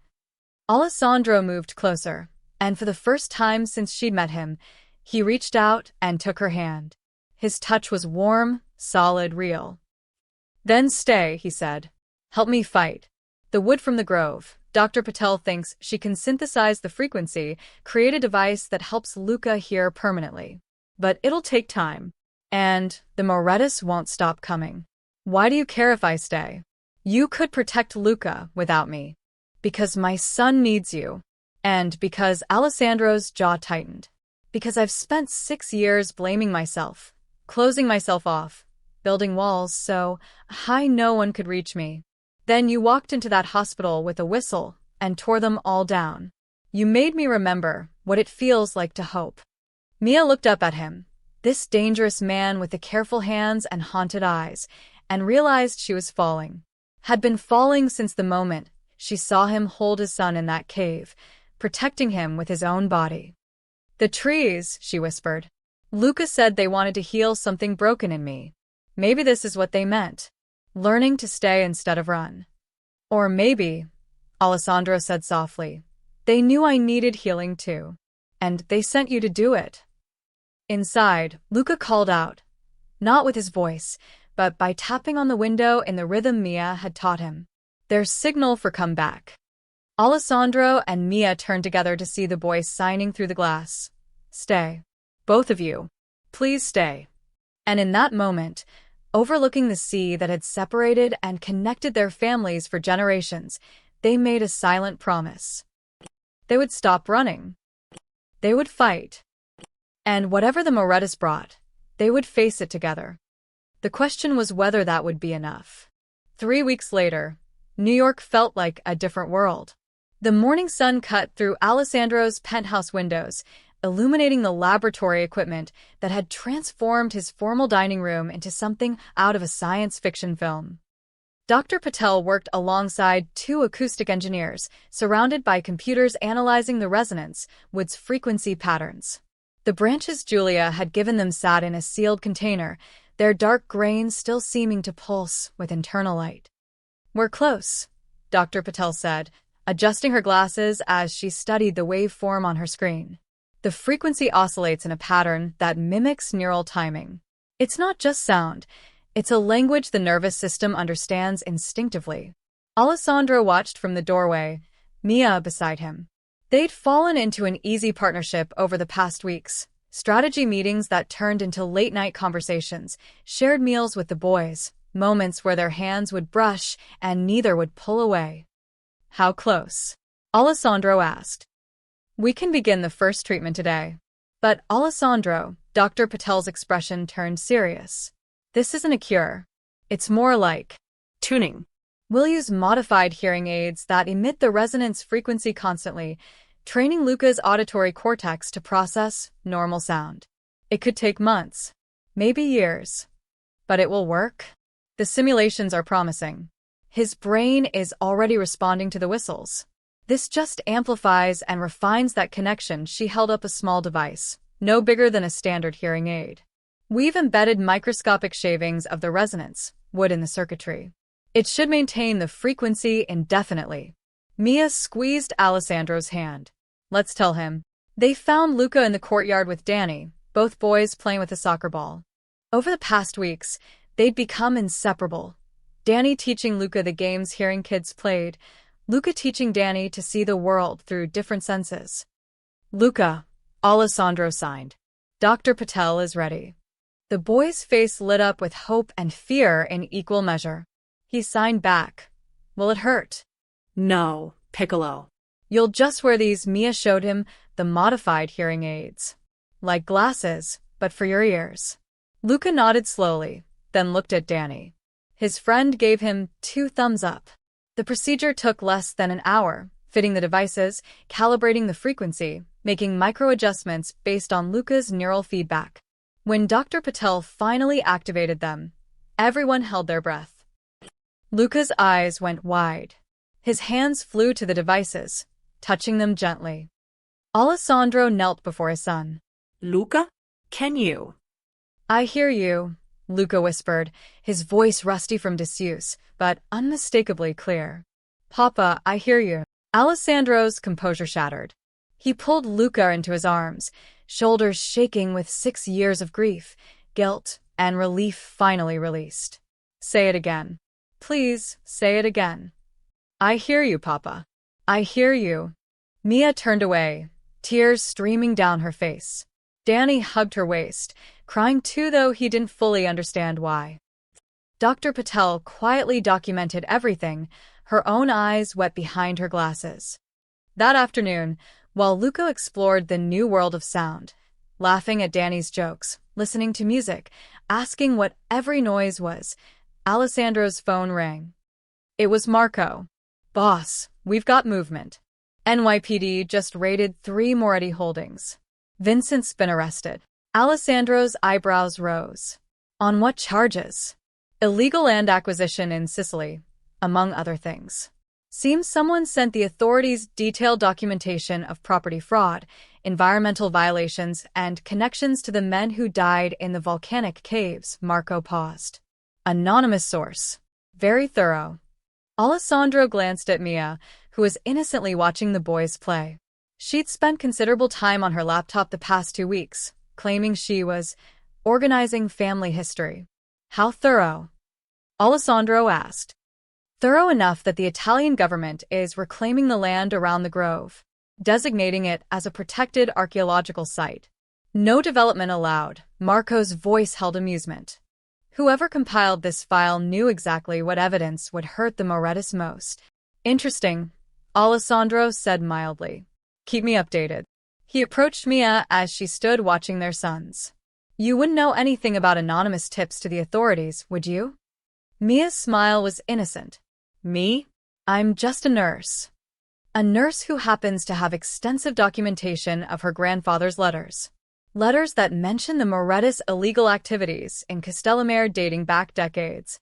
Alessandro moved closer, and for the first time since she'd met him, he reached out and took her hand. His touch was warm, solid, real. Then stay, he said. Help me fight. The wood from the Grove. Dr. Patel thinks she can synthesize the frequency, create a device that helps Luca hear permanently. But it'll take time. And the Moretus won't stop coming. Why do you care if I stay? You could protect Luca without me. Because my son needs you. And because Alessandro's jaw tightened. Because I've spent 6 years blaming myself, closing myself off, building walls so high no one could reach me. Then you walked into that hospital with a whistle and tore them all down. You made me remember what it feels like to hope. Mia looked up at him, this dangerous man with the careful hands and haunted eyes, and realized she was falling. Had been falling since the moment she saw him hold his son in that cave, protecting him with his own body. The trees, she whispered. Luca said they wanted to heal something broken in me. Maybe this is what they meant. Learning to stay instead of run. Or maybe, Alessandro said softly, they knew I needed healing too. And they sent you to do it. Inside, Luca called out, not with his voice, but by tapping on the window in the rhythm Mia had taught him. Their signal for come back. Alessandro and Mia turned together to see the boy signing through the glass. Stay. Both of you. Please stay. And in that moment, overlooking the sea that had separated and connected their families for generations, they made a silent promise. They would stop running. They would fight. And whatever the Moretus brought, they would face it together. The question was whether that would be enough. 3 weeks later, New York felt like a different world. The morning sun cut through Alessandro's penthouse windows, illuminating the laboratory equipment that had transformed his formal dining room into something out of a science fiction film. Dr. Patel worked alongside 2 acoustic engineers, surrounded by computers analyzing the resonance, Wood's frequency patterns. The branches Julia had given them sat in a sealed container, their dark grains still seeming to pulse with internal light. We're close, Dr. Patel said, adjusting her glasses as she studied the waveform on her screen. The frequency oscillates in a pattern that mimics neural timing. It's not just sound, it's a language the nervous system understands instinctively. Alessandro watched from the doorway, Mia beside him. They'd fallen into an easy partnership over the past weeks. Strategy meetings that turned into late-night conversations, shared meals with the boys, moments where their hands would brush and neither would pull away. How close? Alessandro asked. We can begin the first treatment today. But Alessandro, Dr. Patel's expression turned serious. This isn't a cure. It's more like tuning. We'll use modified hearing aids that emit the resonance frequency constantly, training Luca's auditory cortex to process normal sound. It could take months, maybe years. But it will work. The simulations are promising. His brain is already responding to the whistles. This just amplifies and refines that connection. She held up a small device, no bigger than a standard hearing aid. We've embedded microscopic shavings of the resonance, wood in the circuitry. It should maintain the frequency indefinitely. Mia squeezed Alessandro's hand. Let's tell him. They found Luca in the courtyard with Danny, both boys playing with a soccer ball. Over the past weeks, they'd become inseparable. Danny teaching Luca the games hearing kids played, Luca teaching Danny to see the world through different senses. Luca, Alessandro signed. Dr. Patel is ready. The boy's face lit up with hope and fear in equal measure. He signed back. Will it hurt? No, Piccolo. You'll just wear these. Mia showed him the modified hearing aids. Like glasses, but for your ears. Luca nodded slowly, then looked at Danny. His friend gave him 2 thumbs up. The procedure took less than an hour, fitting the devices, calibrating the frequency, making micro-adjustments based on Luca's neural feedback. When Dr. Patel finally activated them, everyone held their breath. Luca's eyes went wide. His hands flew to the devices, touching them gently. Alessandro knelt before his son. Luca, can you? I hear you, Luca whispered, his voice rusty from disuse, but unmistakably clear. Papa, I hear you. Alessandro's composure shattered. He pulled Luca into his arms, shoulders shaking with 6 years of grief, guilt, and relief finally released. Say it again. Please, say it again. I hear you, Papa. I hear you. Mia turned away, tears streaming down her face. Danny hugged her waist, crying too, though he didn't fully understand why. Dr. Patel quietly documented everything, her own eyes wet behind her glasses. That afternoon, while Luca explored the new world of sound, laughing at Danny's jokes, listening to music, asking what every noise was, Alessandro's phone rang. It was Marco. Boss, we've got movement. NYPD just raided 3 Moretti holdings. Vincent's been arrested. Alessandro's eyebrows rose. On what charges? Illegal land acquisition in Sicily, among other things. Seems someone sent the authorities detailed documentation of property fraud, environmental violations, and connections to the men who died in the volcanic caves. Marco paused. Anonymous source. Very thorough. Alessandro glanced at Mia, who was innocently watching the boys play. She'd spent considerable time on her laptop the past 2 weeks, claiming she was organizing family history. How thorough? Alessandro asked. Thorough enough that the Italian government is reclaiming the land around the grove, designating it as a protected archaeological site. No development allowed. Marco's voice held amusement. Whoever compiled this file knew exactly what evidence would hurt the Morettis most. Interesting, Alessandro said mildly. Keep me updated. He approached Mia as she stood watching their sons. You wouldn't know anything about anonymous tips to the authorities, would you? Mia's smile was innocent. Me? I'm just a nurse. A nurse who happens to have extensive documentation of her grandfather's letters. Letters that mention the Morettis' illegal activities in Castellamare dating back decades.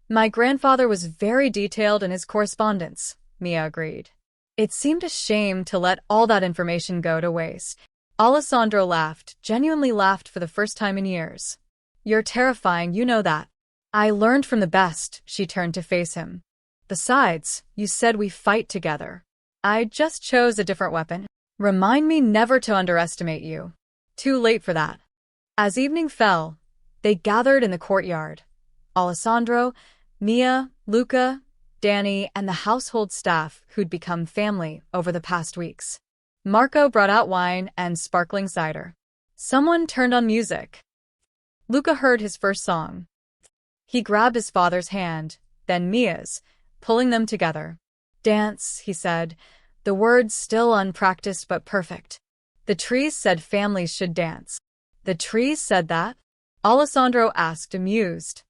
My grandfather was very detailed in his correspondence, Mia agreed. It seemed a shame to let all that information go to waste. Alessandro laughed, genuinely laughed for the first time in years. You're terrifying, you know that. I learned from the best, she turned to face him. Besides, you said we fight together. I just chose a different weapon. Remind me never to underestimate you. Too late for that. As evening fell, they gathered in the courtyard. Alessandro, Mia, Luca, Danny, and the household staff who'd become family over the past weeks. Marco brought out wine and sparkling cider. Someone turned on music. Luca heard his first song. He grabbed his father's hand, then Mia's, pulling them together. "Dance," he said, the words still unpracticed but perfect. "The trees said families should dance." "The trees said that?" Alessandro asked, amused.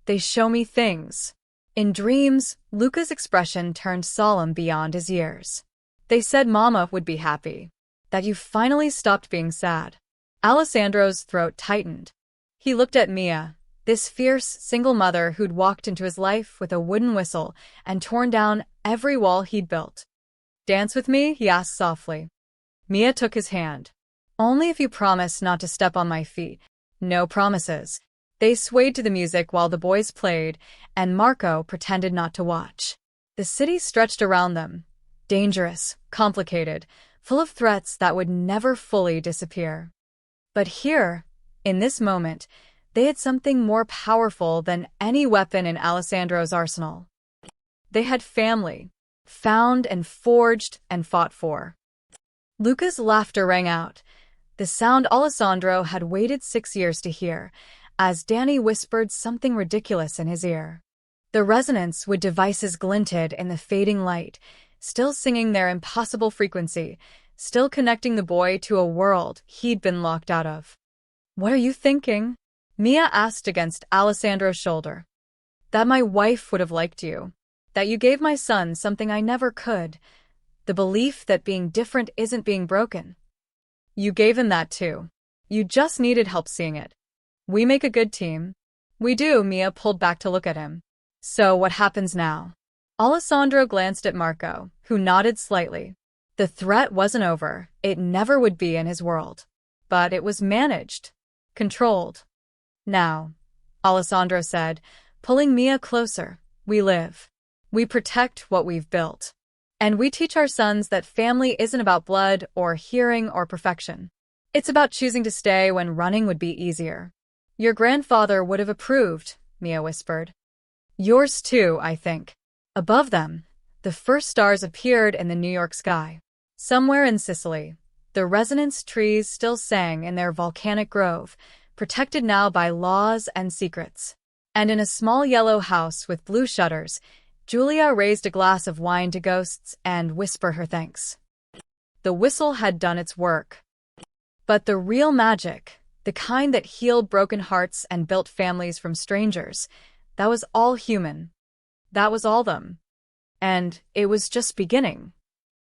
"They show me things." In dreams, Luca's expression turned solemn beyond his years. "They said Mama would be happy. That you finally stopped being sad." Alessandro's throat tightened. He looked at Mia, this fierce, single mother who'd walked into his life with a wooden whistle and torn down every wall he'd built. "Dance with me?" he asked softly. Mia took his hand. "Only if you promise not to step on my feet." "No promises." They swayed to the music while the boys played, and Marco pretended not to watch. The city stretched around them, dangerous, complicated, full of threats that would never fully disappear. But here, in this moment, they had something more powerful than any weapon in Alessandro's arsenal. They had family, found and forged and fought for. Luca's laughter rang out, the sound Alessandro had waited 6 years to hear, as Danny whispered something ridiculous in his ear. The resonance with devices glinted in the fading light, still singing their impossible frequency, still connecting the boy to a world he'd been locked out of. "What are you thinking?" Mia asked against Alessandro's shoulder. "That my wife would have liked you. That you gave my son something I never could. The belief that being different isn't being broken. You gave him that too. You just needed help seeing it. We make a good team." "We do." Mia pulled back to look at him. "So what happens now?" Alessandro glanced at Marco, who nodded slightly. The threat wasn't over. It never would be in his world. But it was managed. Controlled. "Now," Alessandro said, pulling Mia closer, "we live. We protect what we've built. And we teach our sons that family isn't about blood or hearing or perfection. It's about choosing to stay when running would be easier." "Your grandfather would have approved," Mia whispered. "Yours too, I think." Above them, the first stars appeared in the New York sky. Somewhere in Sicily, the resonance trees still sang in their volcanic grove, protected now by laws and secrets. And in a small yellow house with blue shutters, Julia raised a glass of wine to ghosts and whispered her thanks. The whistle had done its work. But the real magic, the kind that healed broken hearts and built families from strangers, that was all human. That was all them. And it was just beginning.